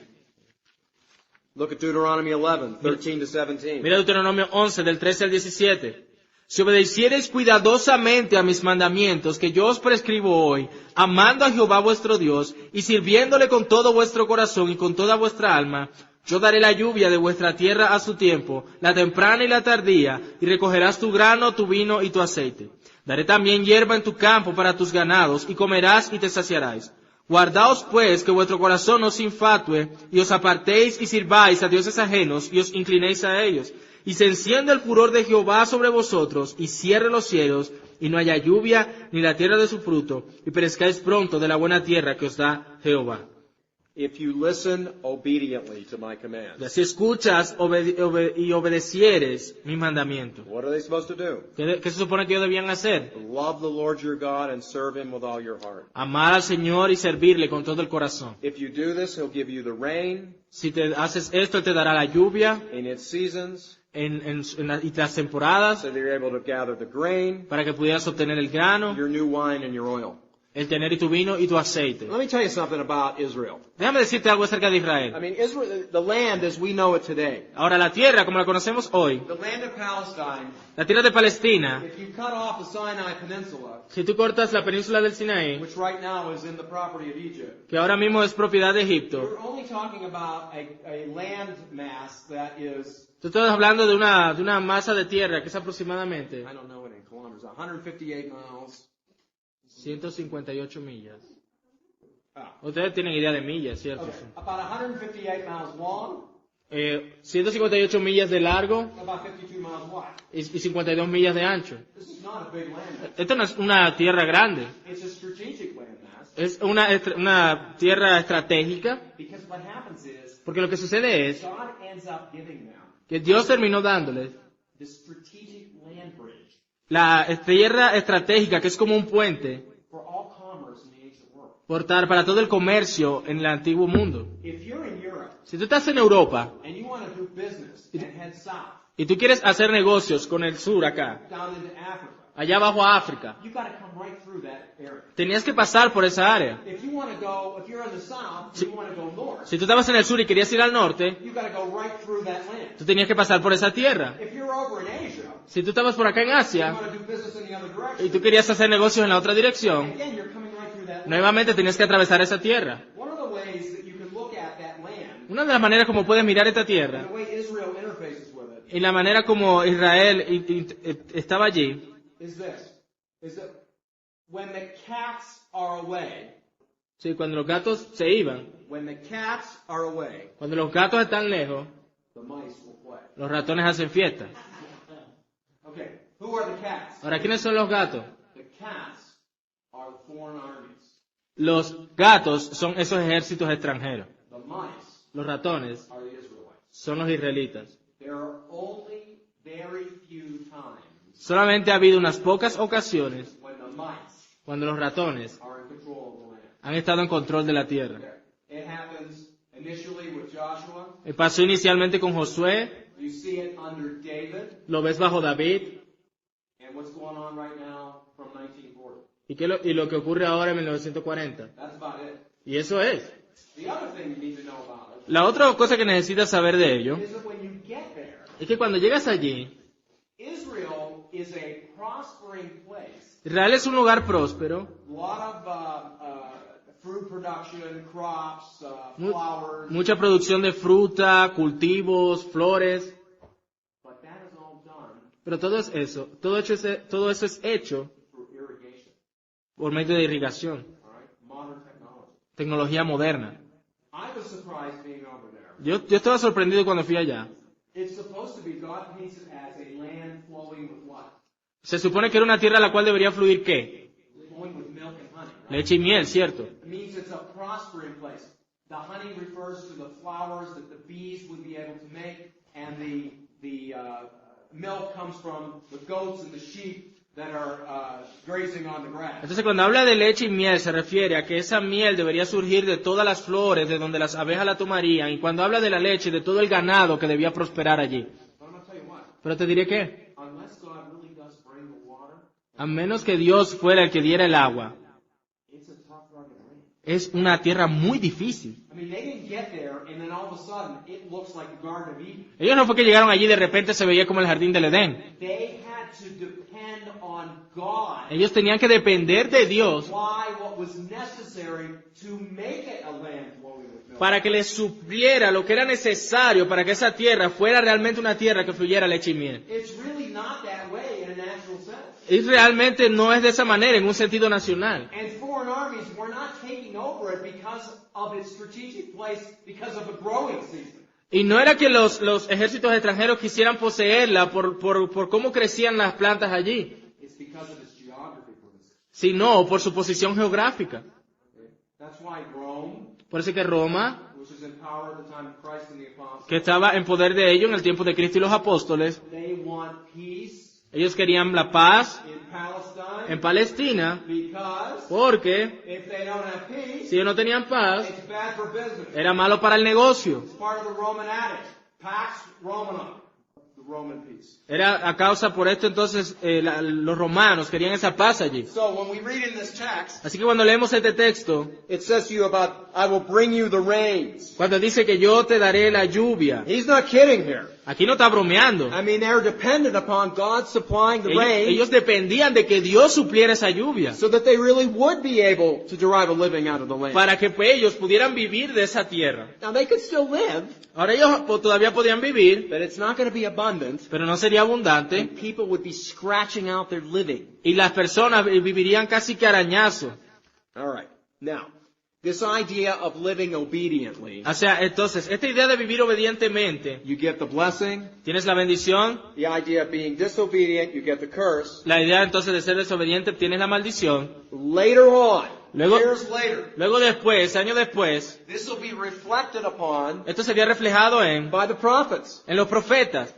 Look at Deuteronomy 11, 13 to 17. Mira Deuteronomio 11, del 13 al 17. Si obedeciereis cuidadosamente a mis mandamientos que yo os prescribo hoy, amando a Jehová vuestro Dios y sirviéndole con todo vuestro corazón y con toda vuestra alma, yo daré la lluvia de vuestra tierra a su tiempo, la temprana y la tardía, y recogerás tu grano, tu vino y tu aceite. Daré también hierba en tu campo para tus ganados, y comerás y te saciarás. Guardaos pues que vuestro corazón no se infatue, y os apartéis y sirváis a dioses ajenos, y os inclinéis a ellos. Y se encienda el furor de Jehová sobre vosotros, y cierre los cielos, y no haya lluvia, ni la tierra de su fruto, y perezcáis pronto de la buena tierra que os da Jehová. if you listen obediently to my commands. Si escuchas y obedecieres mis mandamientos. What are they supposed to do? ¿Qué se supone que ellos debían hacer? Love the Lord your God and serve him with all your heart. Amar al Señor y servirle con todo el corazón. If you do this, he'll give you the rain Si te haces esto, Él te dará la lluvia in its seasons, y las temporadas so that you're able to gather the grain, para que pudieras obtener el grano, your new wine, and your oil. el tener y tu vino y tu aceite. Let me tell you something about Israel. Déjame decirte algo acerca de I Israel. mean, Israel, the land as we know it today, Ahora, la tierra, como la conocemos hoy, the land of Palestine, la tierra de Palestina, if you cut off the Sinai Peninsula, si tú cortas la península del Sinaí, which right now is in the property of Egypt, que ahora mismo es propiedad de Egipto, we're only talking about a land mass that is, tú estás hablando de una masa de tierra que es aproximadamente I don't know it in kilometers, 158 miles. 158 millas. Ah. Ustedes tienen idea de millas, ¿cierto? Okay. About 158 miles long, 158 millas de largo about 52 miles wide. y 52 millas de ancho. This is not a big land mass. Esto no es una tierra grande, It's a strategic land mass es una tierra estratégica, because what happens is porque lo que sucede es God ends up giving them que Dios terminó dándoles the strategic land bridge la tierra estratégica, que es como un puente, for all commerce in the ancient world. para todo el comercio en el antiguo mundo. If you're in Europe Si tú estás en Europa and you want to do business and head south y tú quieres hacer negocios con el sur acá, down into Africa, allá abajo a África, you got to come right through that area. tenías que pasar por esa área. If you want to go, if you're in the south and you want to go north, Si tú estabas en el sur y querías ir al norte, you got to go right through that land. tú tenías que pasar por esa tierra. If you're over in Asia, Si tú estabas por acá en you Asia want to do business in the other y direction, tú querías hacer negocios en la otra dirección, again, you're coming right through that land. nuevamente tenías que atravesar esa tierra. One of the ways that you can look at that land, Una de las maneras como puedes mirar esta and tierra the way Israel interfaces with it, y la manera como Israel estaba allí, is this, is that when the cats are away, sí, cuando los gatos se iban, when the cats are away, cuando los gatos están lejos, the mice will play. los ratones hacen fiesta. Okay, who are the cats? Ahora, ¿quiénes son los gatos? The cats are the foreign armies. Los gatos son esos ejércitos extranjeros. The mice Los ratones are the Israelites. son los israelitas. There are only very few times Solamente ha habido unas pocas ocasiones when the mice cuando los ratones are in control of the land. han estado en control de la tierra. Okay. It happens initially with Joshua. Pasó inicialmente con Josué, You see it under David. lo ves bajo David, And what's going on right now from 1940. y lo que ocurre ahora en 1940. That's about it. Y eso es. The other thing you need to know about it La otra cosa que necesitas saber de ello is that when you get there, es que cuando llegas allí, Israel is a prospering place. Israel es un lugar próspero, A lot of fruit production, crops, flowers. mucha producción de fruta, cultivos, flores, But that is all done pero todo eso es hecho through irrigation. por medio de irrigación, All right? Modern technology. tecnología moderna. I was surprised being over there. Yo estaba sorprendido cuando fui allá. It's supposed to be, God paints it as a land flowing with what? Se supone que era una tierra a la cual debería fluir ¿qué? Flowing with milk and honey. Right? Leche y miel, ¿cierto? It means it's a prospering place. The honey refers to the flowers that the bees would be able to make, and the milk comes from the goats and the sheep that are grazing on the grass. Entonces cuando habla de leche y miel se refiere a que esa miel debería surgir de todas las flores de donde las abejas la tomarían, y cuando habla de la leche, de todo el ganado que debía prosperar allí. But I'm going to tell you what, Pero te diré que, unless God really does bring the water, a menos que Dios fuera el que diera el agua, it's a tough rugged land. es una tierra muy difícil. I mean, they didn't get there, and then all of a sudden, it looks like the Garden of Eden. Ellos no fue que llegaron allí y de repente se veía como el jardín del Edén. They had to depend on God. Ellos tenían que depender de Dios Why what was necessary to make it a land flowing with milk. para que les supliera lo que era necesario para que esa tierra fuera realmente una tierra que fluyera leche y miel. It's really not that way in a natural sense. Y realmente no es de esa manera en un sentido nacional. And foreign armies were not taking over it because of its strategic place, because of a growing season. Y no era que los ejércitos extranjeros quisieran poseerla por cómo crecían las plantas allí, It's because of its geography. sino por su posición geográfica. That's why Rome Por eso que Roma, which was in power at the time of Christ and the apostles, que estaba en poder de ellos en el tiempo de Cristo y los apóstoles, they want peace ellos querían la paz in Palestine en Palestina, because porque if they don't have peace, si ellos no tenían paz, it's bad for business. era malo para el negocio. It's part of the Roman adage, Pax Romana, the Roman peace. Era a causa por esto entonces los romanos querían esa paz allí. So when we read in this text, Así que cuando leemos este texto, it says to you about, I will bring you the rains. cuando dice que yo te daré la lluvia, He's not kidding here. aquí no está bromeando. I mean, they're dependent upon God supplying the Ellos, rain ellos dependían de que Dios supliera esa lluvia so that they really would be able to derive a living out of the land. para que pues, ellos pudieran vivir de esa tierra. Now they could still live, Ahora ellos todavía podían vivir, but it's not going to be abundant. pero no sería abundante And people would be scratching out their living. y las personas vivirían casi que arañazo. All right. Now, this idea of living obediently, O sea, entonces, esta idea de vivir obedientemente, you get the blessing. tienes la bendición, The idea of being disobedient, you get the curse. la idea entonces de ser desobediente, tienes la maldición. Later on, Luego- years later, Luego después, años después, this will be reflected upon esto sería reflejado by the prophets. en los profetas.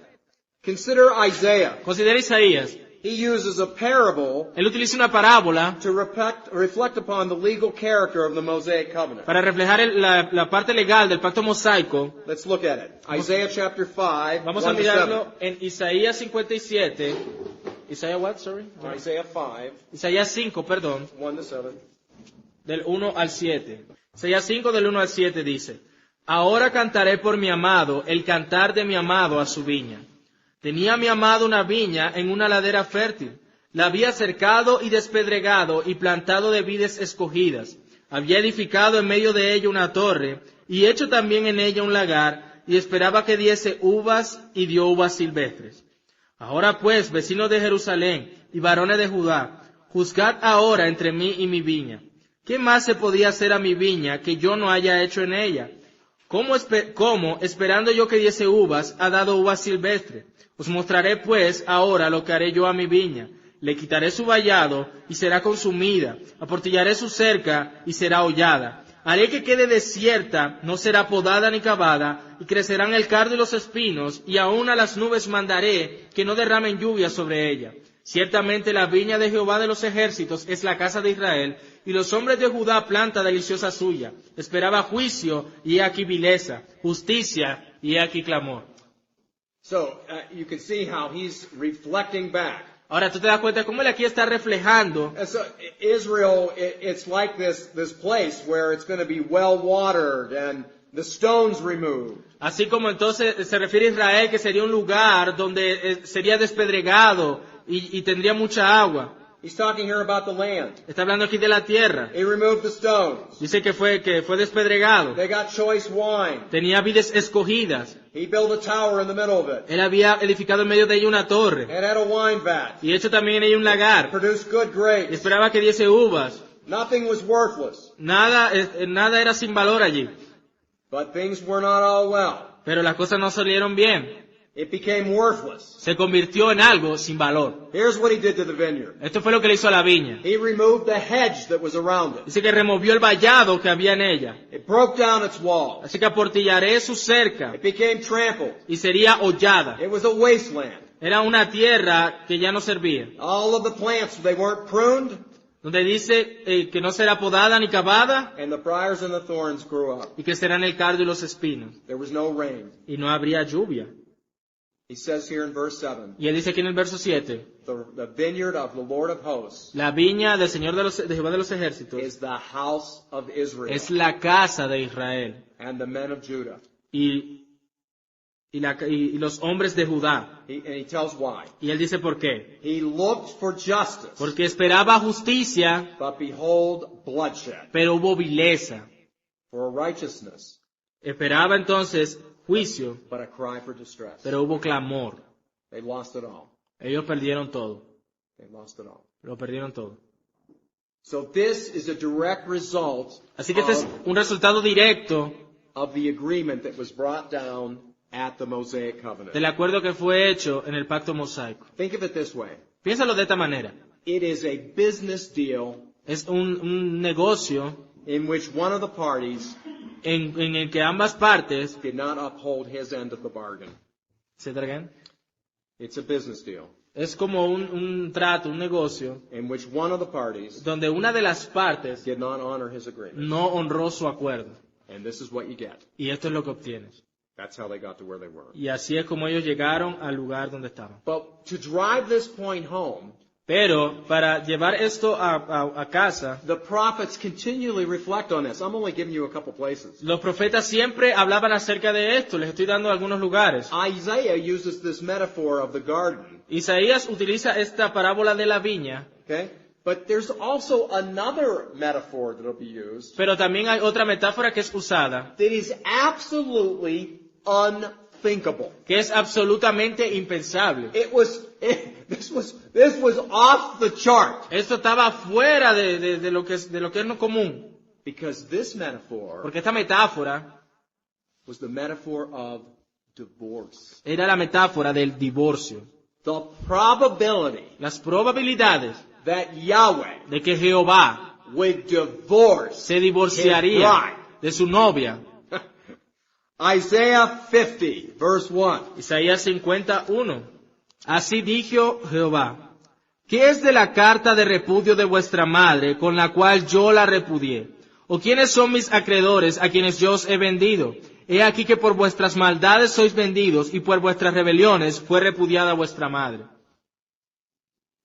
Consider Isaiah. Considera Isaías. He uses a parable Él utiliza una parábola to reflect upon the legal character of the Mosaic covenant. para reflejar la parte legal del pacto mosaico. Let's look at it. Isaiah chapter 5, Vamos a 1 to 7. mirarlo en Isaías 57. Isaías what, sorry? Isaiah 5, Isaías 5, perdón, 1 to 7. del 1 al 7. Isaías 5 del 1 al 7 dice, Ahora cantaré por mi amado el cantar de mi amado a su viña. Tenía mi amado una viña en una ladera fértil. La había cercado y despedregado y plantado de vides escogidas. Había edificado en medio de ella una torre y hecho también en ella un lagar y esperaba que diese uvas y dio uvas silvestres. Ahora pues, vecinos de Jerusalén y varones de Judá, juzgad ahora entre mí y mi viña. ¿Qué más se podía hacer a mi viña que yo no haya hecho en ella? ¿Cómo, esperando yo que diese uvas, ha dado uvas silvestres? Os mostraré pues ahora lo que haré yo a mi viña. Le quitaré su vallado y será consumida. Aportillaré su cerca y será hollada. Haré que quede desierta, no será podada ni cavada, y crecerán el cardo y los espinos, y aún a las nubes mandaré que no derramen lluvia sobre ella. Ciertamente la viña de Jehová de los ejércitos es la casa de Israel, y los hombres de Judá planta deliciosa suya. Esperaba juicio, y he aquí vileza, justicia, y he aquí clamor. So, you can see how he's reflecting back. Ahora tú te das cuenta cómo él aquí está reflejando. And so, Israel, it's like this place where it's going to be well watered and the stones removed. Así como entonces se refiere a Israel, que sería un lugar donde sería despedregado y tendría mucha agua. He's talking here about the land. Está hablando aquí de la tierra. He removed the stones. Dice que fue despedregado. They got choice wine. Tenía vides escogidas. He built a tower in the middle of it. Él había edificado en medio de ella una torre. It had a wine vat. Y hecho también en ella un lagar. Produced good Y grapes. esperaba que diese uvas. Nothing was worthless. Nada era sin valor allí. But things were not all well. Pero las cosas no salieron bien. It became worthless. Se convirtió en algo sin valor. Here's what he did to the vineyard. Esto fue lo que le hizo a la viña. He removed the hedge that was around it. Dice que removió el vallado que había en ella. It broke down its walls. Así que aportillaré su cerca It became trampled. y sería hollada. It was a wasteland. Era una tierra que ya no servía. All of the plants, they weren't pruned, Donde dice que no será podada ni cavada and the briars and the thorns grew up. y crecerán el cardo y los espinos. There was no rain. Y no habría lluvia. He says here in verse 7, Y él dice aquí en el verso 7, the vineyard of the Lord of hosts la viña del Señor de Jehová de los ejércitos is the house of Israel es la casa de Israel and the men of Judah. y los hombres de Judá. And he tells why. Y él dice por qué. He looked for justice, Porque esperaba justicia, but behold bloodshed. pero hubo vileza. For righteousness, Esperaba entonces juicio, but a cry for distress. pero hubo clamor. They lost it all. Ellos perdieron todo. They lost it all. Lo perdieron todo. So this is a direct result Así que este es un resultado directo of the agreement that was brought down at the Mosaic covenant. del acuerdo que fue hecho en el pacto mosaico. Think of it this way. Piénsalo de esta manera. It is a business deal Es un negocio in which one of the parties en el que ambas partes, did not uphold his end of the bargain. ¿se traigan? It's a business deal Es como un trato, un negocio, in which one of the parties donde una de las partes did not honor his agreement. no honró su acuerdo. And this is what you get. Y esto es lo que obtienes. That's how they got to where they were. Y así es como ellos llegaron al lugar donde estaban. But to drive this point home, Pero para llevar esto a casa, the prophets continually reflect on this. I'm only giving you a couple places. los profetas siempre hablaban acerca de esto. Les estoy dando algunos lugares. Isaiah uses this metaphor of the garden. Isaías utiliza esta parábola de la viña, Okay? But there's also another metaphor that'll be used pero también hay otra metáfora que es usada, that is absolutely unthinkable. que es absolutamente impensable. This was off the chart. Esto estaba fuera de lo que es no común, Because this metaphor porque esta metáfora was the metaphor of divorce. era la metáfora del divorcio. The probability Las probabilidades that Yahweh de que Jehová would divorce se divorciaría de su novia. Isaiah 50, verse 1. Isaías 51. Así dijo Jehová: ¿Qué es de la carta de repudio de vuestra madre con la cual yo la repudié? ¿O quiénes son mis acreedores a quienes yo os he vendido? He aquí que por vuestras maldades sois vendidos y por vuestras rebeliones fue repudiada vuestra madre.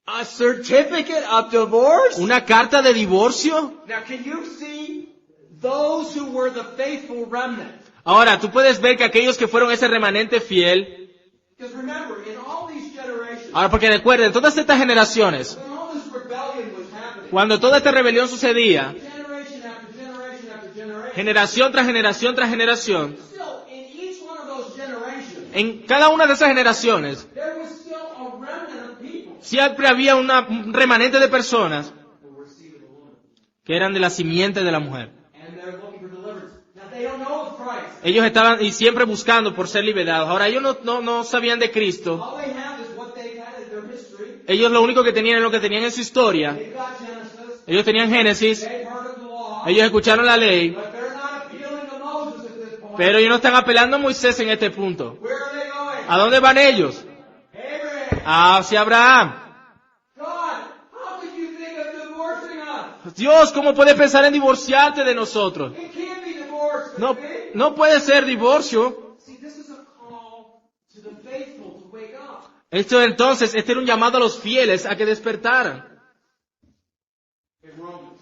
A certificate of divorce? ¿Una carta de divorcio? Now, can you see those who were the faithful remnant? Ahora, tú puedes ver que aquellos que fueron ese remanente fiel, Because remember, in all these generations, ahora porque recuerden, todas estas generaciones, when all this rebellion was happening, cuando toda esta rebelión sucedía, generation after generation after generation, generación tras generación tras generación, still, in each one of those generations, en cada una de esas generaciones, there was still a remnant of people siempre había un remanente de personas who were seed of the woman. que eran de la simiente de la mujer. And they're looking for deliverance. Now, they don't know of Christ. Ellos estaban y siempre buscando por ser liberados. Ahora, ellos no sabían de Cristo. All they have is what they've had in their history. Ellos lo único que tenían es lo que tenían en su historia. They've got Genesis. Ellos tenían Génesis, They've heard of the law. ellos escucharon la ley, But they're not appealing to Moses at this point. pero ellos no están apelando a Moisés en este punto. Where are they going? ¿A dónde van ellos? Abraham. Hacia Abraham. God, how could you think of divorcing us? Dios, ¿cómo puedes pensar en divorciarte de nosotros? It can't be divorce. No, okay? no puede ser divorcio. See, this is a call to the faithful to wake up. Este era un llamado a los fieles a que despertaran. In Romans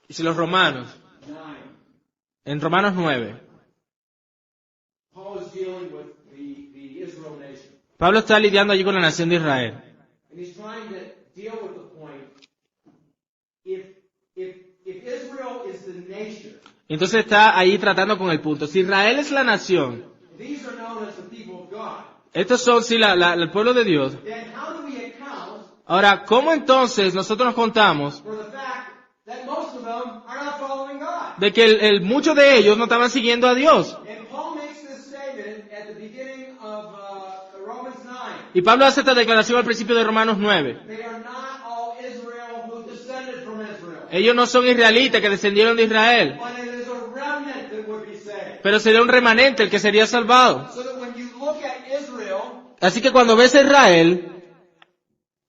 Y si los romanos, 9, en Romanos 9, Paul is dealing with the Israel nation. Pablo está lidiando allí con la nación de Israel. And he's trying to deal with the point, if Israel is the nation, Entonces está ahí tratando con el punto. Si Israel es la nación, these are known as the people of God, estos son sí el pueblo de Dios. then how do we account Ahora, ¿cómo entonces nosotros nos contamos for the fact that most of them are not following God? de que muchos de ellos no estaban siguiendo a Dios? And Paul makes this statement at the beginning of Romans 9. Y Pablo hace esta declaración al principio de Romanos 9. They are not all Israel who descended from Israel, Ellos no son israelitas que descendieron de Israel, but it is a remnant that would be saved. pero sería un remanente el que sería salvado. So that when you look at Israel, Así que cuando ves a Israel,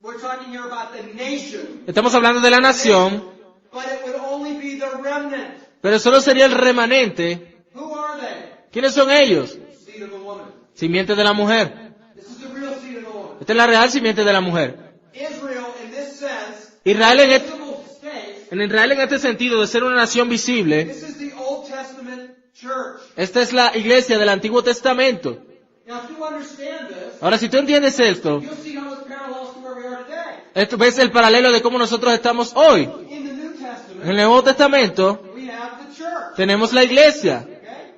we're talking here about the nation, estamos hablando de la nación, but it would only be the remnant. pero solo sería el remanente. Who are they? ¿Quiénes son ellos? Seed of the woman. Simiente de la mujer. This is the real seed of the woman. Esta es la real simiente de la mujer. Israel, in this sense, Israel en este, visible state, en Israel en este sentido de ser una nación visible, this is the Old Testament church. esta es la iglesia del Antiguo Testamento. Now, if you understand this, Ahora, si tú entiendes esto, you'll see how this parallels to where we are today. esto ves el paralelo de cómo nosotros estamos hoy. In the New En Testament, el Nuevo Testamento we have the church. tenemos la iglesia. Okay?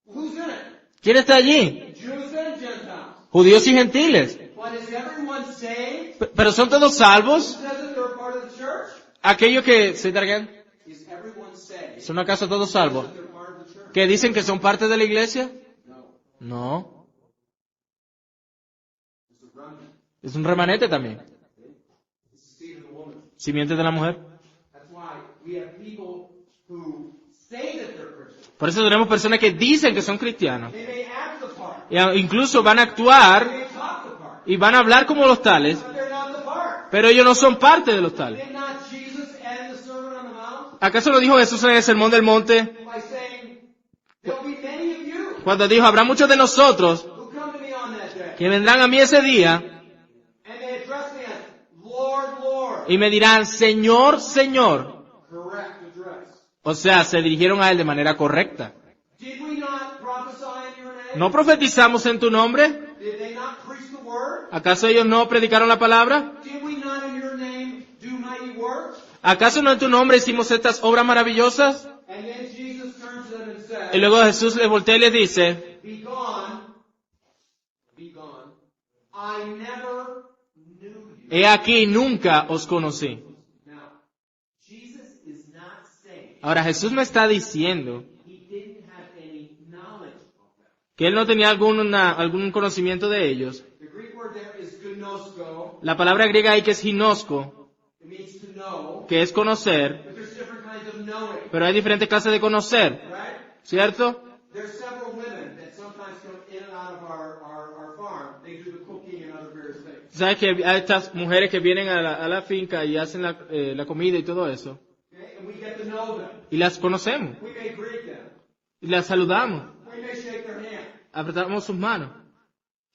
Who's in it? ¿Quién está allí? Jews and Gentiles. Judíos y gentiles. But is everyone saved? Pero ¿son todos salvos? Who says that they're a part of the church? Aquellos que se encargan, Is everyone saved? ¿son acaso todos salvos? That they're part of the church? ¿Que dicen que son parte de la iglesia? No. No. It's a remnant. Es un remanente también. It's the seed of the woman. Simiente de la mujer. That's why we have people who say that they're Christians. Por eso tenemos personas que dicen que son cristianos. They may act the part. E incluso van a They actuar may talk the part. y van a hablar como los tales, But they're not the part. pero ellos no son parte de los tales. Did not Jesus end the Sermon on the Mount ¿Acaso lo dijo Jesús en el Sermón del Monte? by saying, there'll be many of you Cuando dijo, habrá muchos de nosotros who come to me on that day, que vendrán a mí ese día and they address me as Lord, Lord. y me dirán, Señor, Señor. Correct address. O sea, se dirigieron a Él de manera correcta. Did we not prophesy in your name? ¿No profetizamos en tu nombre? Did they not preach the word? ¿Acaso ellos no predicaron la palabra? Did we not in your name do mighty works? ¿Acaso no en tu nombre hicimos estas obras maravillosas? And then Jesus turned to them and said, Y luego Jesús les voltea y les dice, Be gone. I never knew you. he aquí, nunca os conocí. Now, Jesus is not saying Ahora Jesús me está diciendo he didn't have any knowledge of them. que Él no tenía algún conocimiento de ellos. The Greek word there is gnosko. La palabra griega ahí que es ginosco, It means to know. que es conocer, But there's different kinds of knowing, pero hay diferentes clases de conocer, right? ¿cierto? There's several women that sometimes come in and out of our farm. They do the cooking and other various things. ¿Sabes que hay estas mujeres que vienen a la finca y hacen la comida y todo eso? Okay? And we get to know them. Y las conocemos, We may greet them. y las saludamos, We may shake their hand. apretamos sus manos.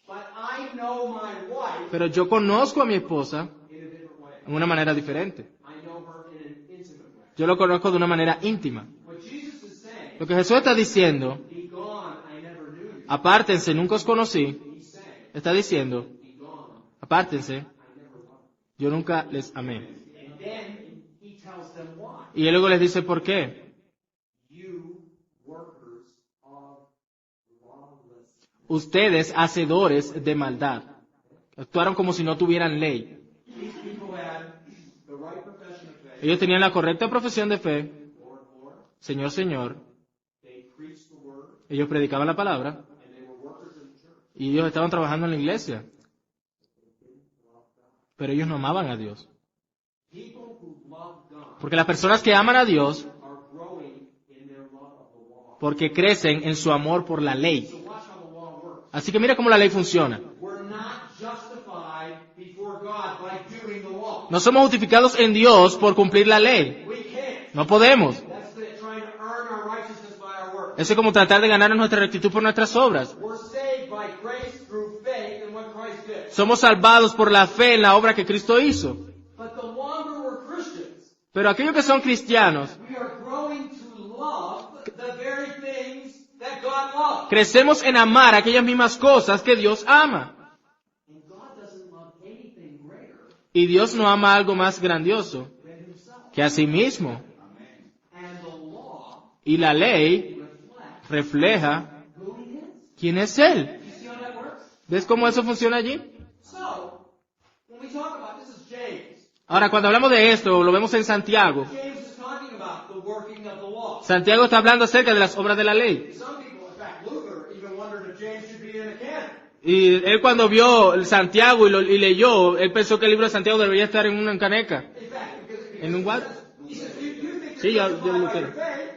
But I know my wife Pero yo conozco a mi esposa in a different way. en una manera diferente. I know her in an intimate way. Yo lo conozco de una manera íntima. What Jesus is saying, Lo que Jesús está diciendo, be gone, I never knew you. apártense, nunca os conocí, He's saying, está diciendo, be gone, apártense, I never loved yo nunca les amé. you. And then he tells them why. Y él luego les dice, ¿por qué? You workers of lawlessness. Ustedes, hacedores de maldad, actuaron como si no tuvieran ley. These people had the right profession of faith. Ellos tenían la correcta profesión de fe, Lord, Lord. Señor, Señor. They preached the word, Ellos predicaban la palabra and they were workers in the church. y ellos estaban trabajando en la iglesia. Pero ellos no amaban a Dios. People who love God Porque las personas que aman a Dios, are growing in their love of the law. porque crecen en su amor por la ley. So watch how the law works. Así que mira cómo la ley funciona. We're not justified before God by doing the law. No somos justificados en Dios por cumplir la ley. We can't. No podemos. That's trying to earn our righteousness by our works. Eso es como tratar de ganar nuestra rectitud por nuestras obras. We're saved by grace through faith in what Christ did. Somos salvados por la fe en la obra que Cristo hizo. But the longer we're Christians, Pero aquellos que son cristianos, we are growing to love the very things that God loves. crecemos en amar aquellas mismas cosas que Dios ama. And God doesn't love anything greater Y Dios no ama algo más grandioso than himself. que a sí mismo. And the law Y la ley reflects refleja who he is. quién es Él. You see how that works? ¿Ves cómo eso funciona allí? So, when we talk about this is James. Ahora, cuando hablamos de esto, lo vemos en Santiago. James is talking about the working of the law. Santiago está hablando acerca de las obras de la ley. Some people, in fact, Luther even wondered if James should be in a canon. Y él cuando vio el Santiago y leyó, él pensó que el libro de Santiago debería estar en una caneca. In fact, because ¿En un what? he says, you think Sí, you're yo justified lo by creo. your faith,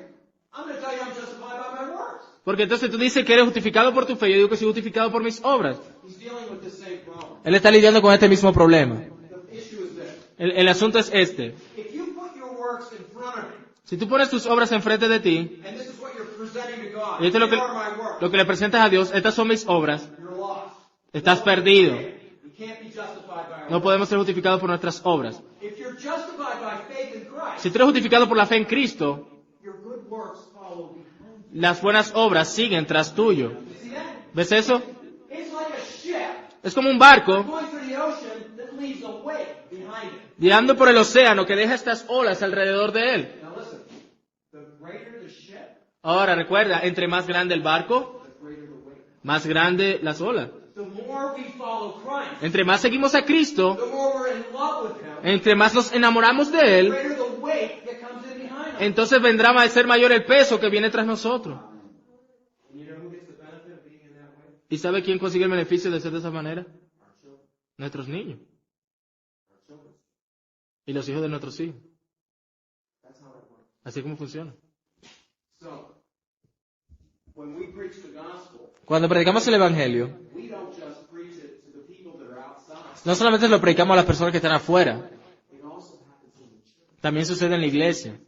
I'm going to tell you I'm justified by my works. Porque entonces tú dices que eres justificado por tu fe, yo digo que soy justificado por mis obras. He's dealing with the same problem. Él está lidiando con este mismo problema. The issue is this. El asunto es este. If you put your works in front of me, Si tú pones tus obras enfrente de ti, and this is what you're presenting to God, y esto es here are my works, lo que le presentas a Dios, estas son mis obras, you're lost. estás perdido. You can't be justified by our No works. podemos ser justificados por nuestras obras. If you're justified by faith in Christ, Si tú eres justificado por la fe en Cristo, your good works follow behind you. las buenas obras siguen tras tuyo. You see that? ¿Ves eso? It's like a ship Es como un barco going through the ocean that leaves a wake behind it. guiando por el océano que deja estas olas alrededor de él. Now listen, the greater the ship, Ahora recuerda, entre más grande el barco, the greater the wake. más grande las olas. The more we follow Christ, Entre más seguimos a Cristo, the more we're in love with Him, entre más nos enamoramos de the Él, greater the weight that comes in behind us. entonces vendrá a ser mayor el peso que viene tras nosotros. And you know who gets the benefit of being in that way? ¿Y sabe quién consigue el beneficio de ser de esa manera? Our children. Nuestros niños Our children. y los hijos de nuestros hijos. That's how it works. Así como funciona. So, when we preach the gospel, Cuando predicamos el Evangelio, we don't just preach it to the people that are outside. no solamente lo predicamos a las personas que están afuera, It also happens in the church. también sucede en la iglesia.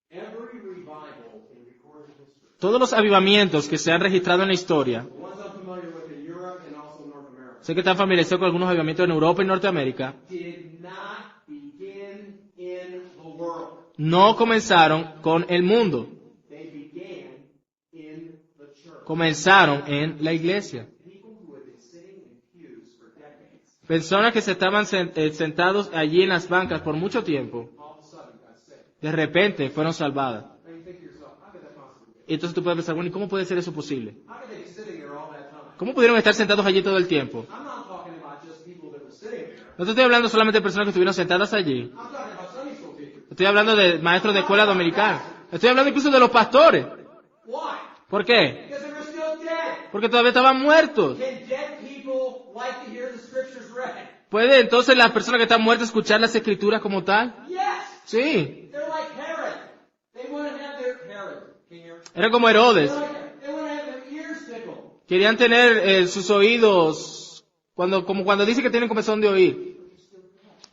Every revival in recorded history, Todos los avivamientos que se han registrado en la historia, the ones I'm familiar with in Europe and also North America, sé que están familiarizados con algunos avivamientos en Europa y Norteamérica, did not begin in the world. no comenzaron con el mundo, They began in the church. comenzaron en la iglesia. People who had been sitting in pews for decades, Personas que se estaban sentados allí en las bancas por mucho tiempo, all of a sudden got saved. de repente fueron salvadas. Now you think to yourself, how could that possibly be? Y entonces tú puedes pensar, bueno, ¿y cómo puede ser eso posible? How could they be sitting there all that time? ¿Cómo pudieron estar sentados allí todo el tiempo? I'm not talking about just people that were sitting there. No te estoy hablando solamente de personas que estuvieron sentadas allí. I'm talking about Sunday school teachers. Estoy hablando de maestros de escuela dominicana. Estoy hablando incluso de los pastores. Why? ¿Por qué? Because they were still dead. Porque todavía estaban muertos. Can dead people like to hear the scriptures read? ¿Puede entonces las personas que están muertas escuchar las escrituras como tal? Yes. Sí. They're like Herod. They want to have their Herod. King Herod. Era como Herodes. They want to have their ears tickled. Querían tener sus oídos, como cuando dice que tienen comezón de oír.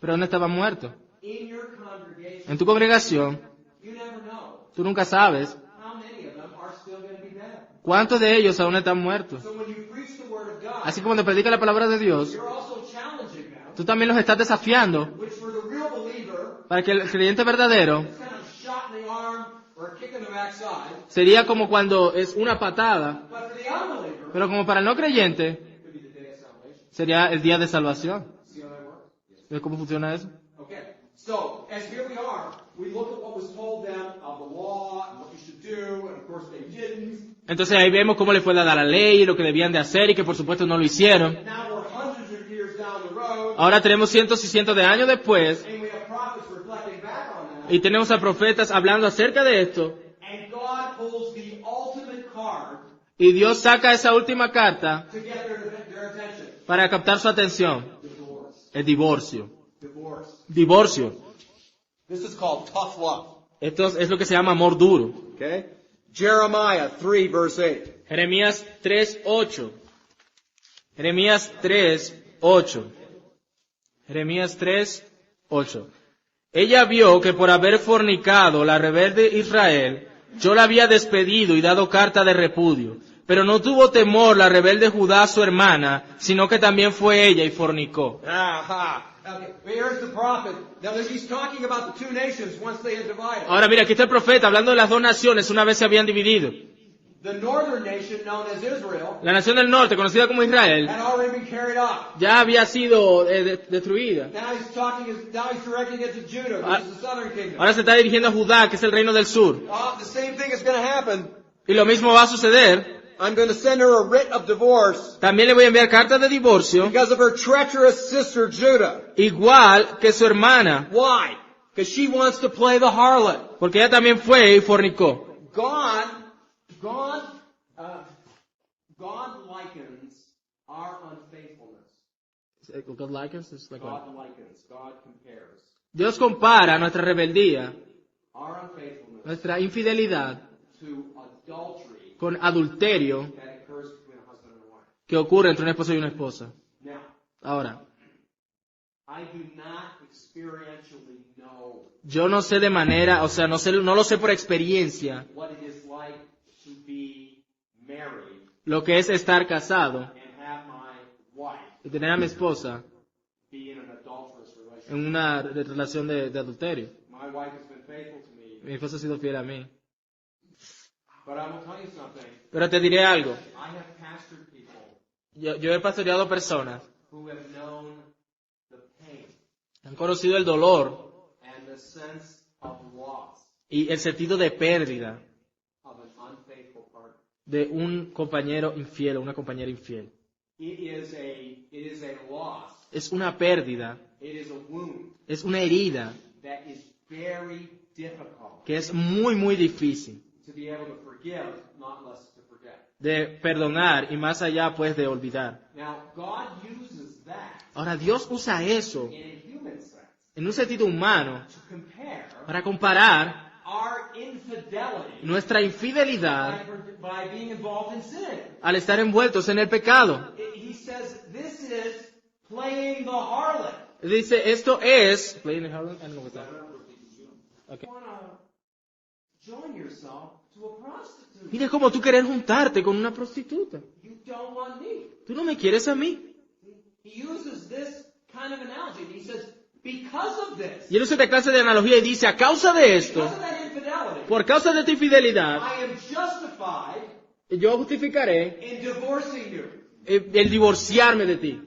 Pero no estaban muertos. In your congregation, En tu congregación, you never know tú nunca sabes how many of them are still going to be dead. cuántos de ellos aún están muertos. So when you preach the word of God, Así que cuando predica la palabra de Dios, you're also challenging them, tú también los estás desafiando which for the real believer, para que el creyente verdadero it's kind of a shot in the arm or a kick in the backside. sería como cuando es una patada, But for the unbeliever, pero como para el no creyente it could be the day of salvation. sería el día de salvación. See how that works? ¿Ves cómo funciona eso? Okay. So, as here we are, we look at what was told them of the law and what you should do, and of course they didn't. Entonces ahí vemos cómo les fue dada la ley y lo que debían de hacer y que por supuesto no lo hicieron. Now we're hundreds of years down the road, Ahora tenemos cientos y cientos de años después and we have prophets reflecting back on that. y tenemos a profetas hablando acerca de esto And God pulls the ultimate card y Dios saca esa última carta to get their attention. para captar su atención. Divorce. El divorcio. Divorce. Divorcio. This is called tough love. Esto es lo que se llama amor duro. Okay? Jeremiah 3 verse 8. Jeremías 3:8. Jeremías 3:8. Jeremías 3:8. Ella vio que por haber fornicado la rebelde Israel, yo la había despedido y dado carta de repudio. Pero no tuvo temor la rebelde Judá, su hermana, sino que también fue ella y fornicó. Aha. Okay. Well, here's the prophet. Now he's talking about the two nations once they had divided. Ahora mira, aquí está el profeta hablando de las dos naciones una vez se habían dividido. The northern nation, known as Israel, La nación del norte, conocida como Israel, had already been carried off. ya había sido destruida. Now he's directing it to Judah, which is the southern kingdom. Ahora se está dirigiendo a Judá, que es el reino del sur. The same thing is going to happen. Y lo mismo va a suceder. I'm going to send her a writ of divorce También le voy a enviar cartas de divorcio, because of her treacherous sister Judah. igual que su hermana, Why? Because she wants to play the harlot. porque ella también fue y fornicó. God likens our unfaithfulness. God compares Dios compara nuestra rebeldía, our unfaithfulness nuestra infidelidad, to adultery con adulterio that occurs between a husband and a wife. que ocurre entre un esposo y una esposa. Now, Ahora, I do not experientially know yo no sé de manera, o sea, no lo sé por experiencia, what it is like to be married lo que es estar casado and have my wife y tener a mi esposa be in an adulterous relationship. en una relación de adulterio. My wife has been faithful to me, Mi esposa ha sido fiel a mí. but I will tell you something. Pero te diré algo. I have pastored people Yo he pastoreado personas who have known the pain que han conocido el dolor and the sense of loss y el sentido de pérdida of an unfaithful partner. de un compañero infiel o una compañera infiel. It is a loss. Es una pérdida, It is a wound es una herida that is very difficult que es muy, muy difícil to be able to forgive, not less to forget. de perdonar y más allá pues de olvidar. Now, God uses that Ahora Dios usa eso in a human sense en un sentido humano to compare para comparar our infidelity nuestra infidelidad by being involved in sin. al estar envueltos en el pecado. He says this is playing the harlot. Dice, esto es... Playing the harlot? I don't know what that is. Okay. You want to join yourself to a prostitute. Mira cómo tú quieres juntarte con una prostituta. You don't want me. Tú no me quieres a mí. He uses this kind of analogy. He says, because of this, Y él usa esta clase de analogía y dice, a causa de esto, because of that infidelity, por causa de tu infidelidad, I am justified yo justificaré in divorcing you. el divorciarme de ti.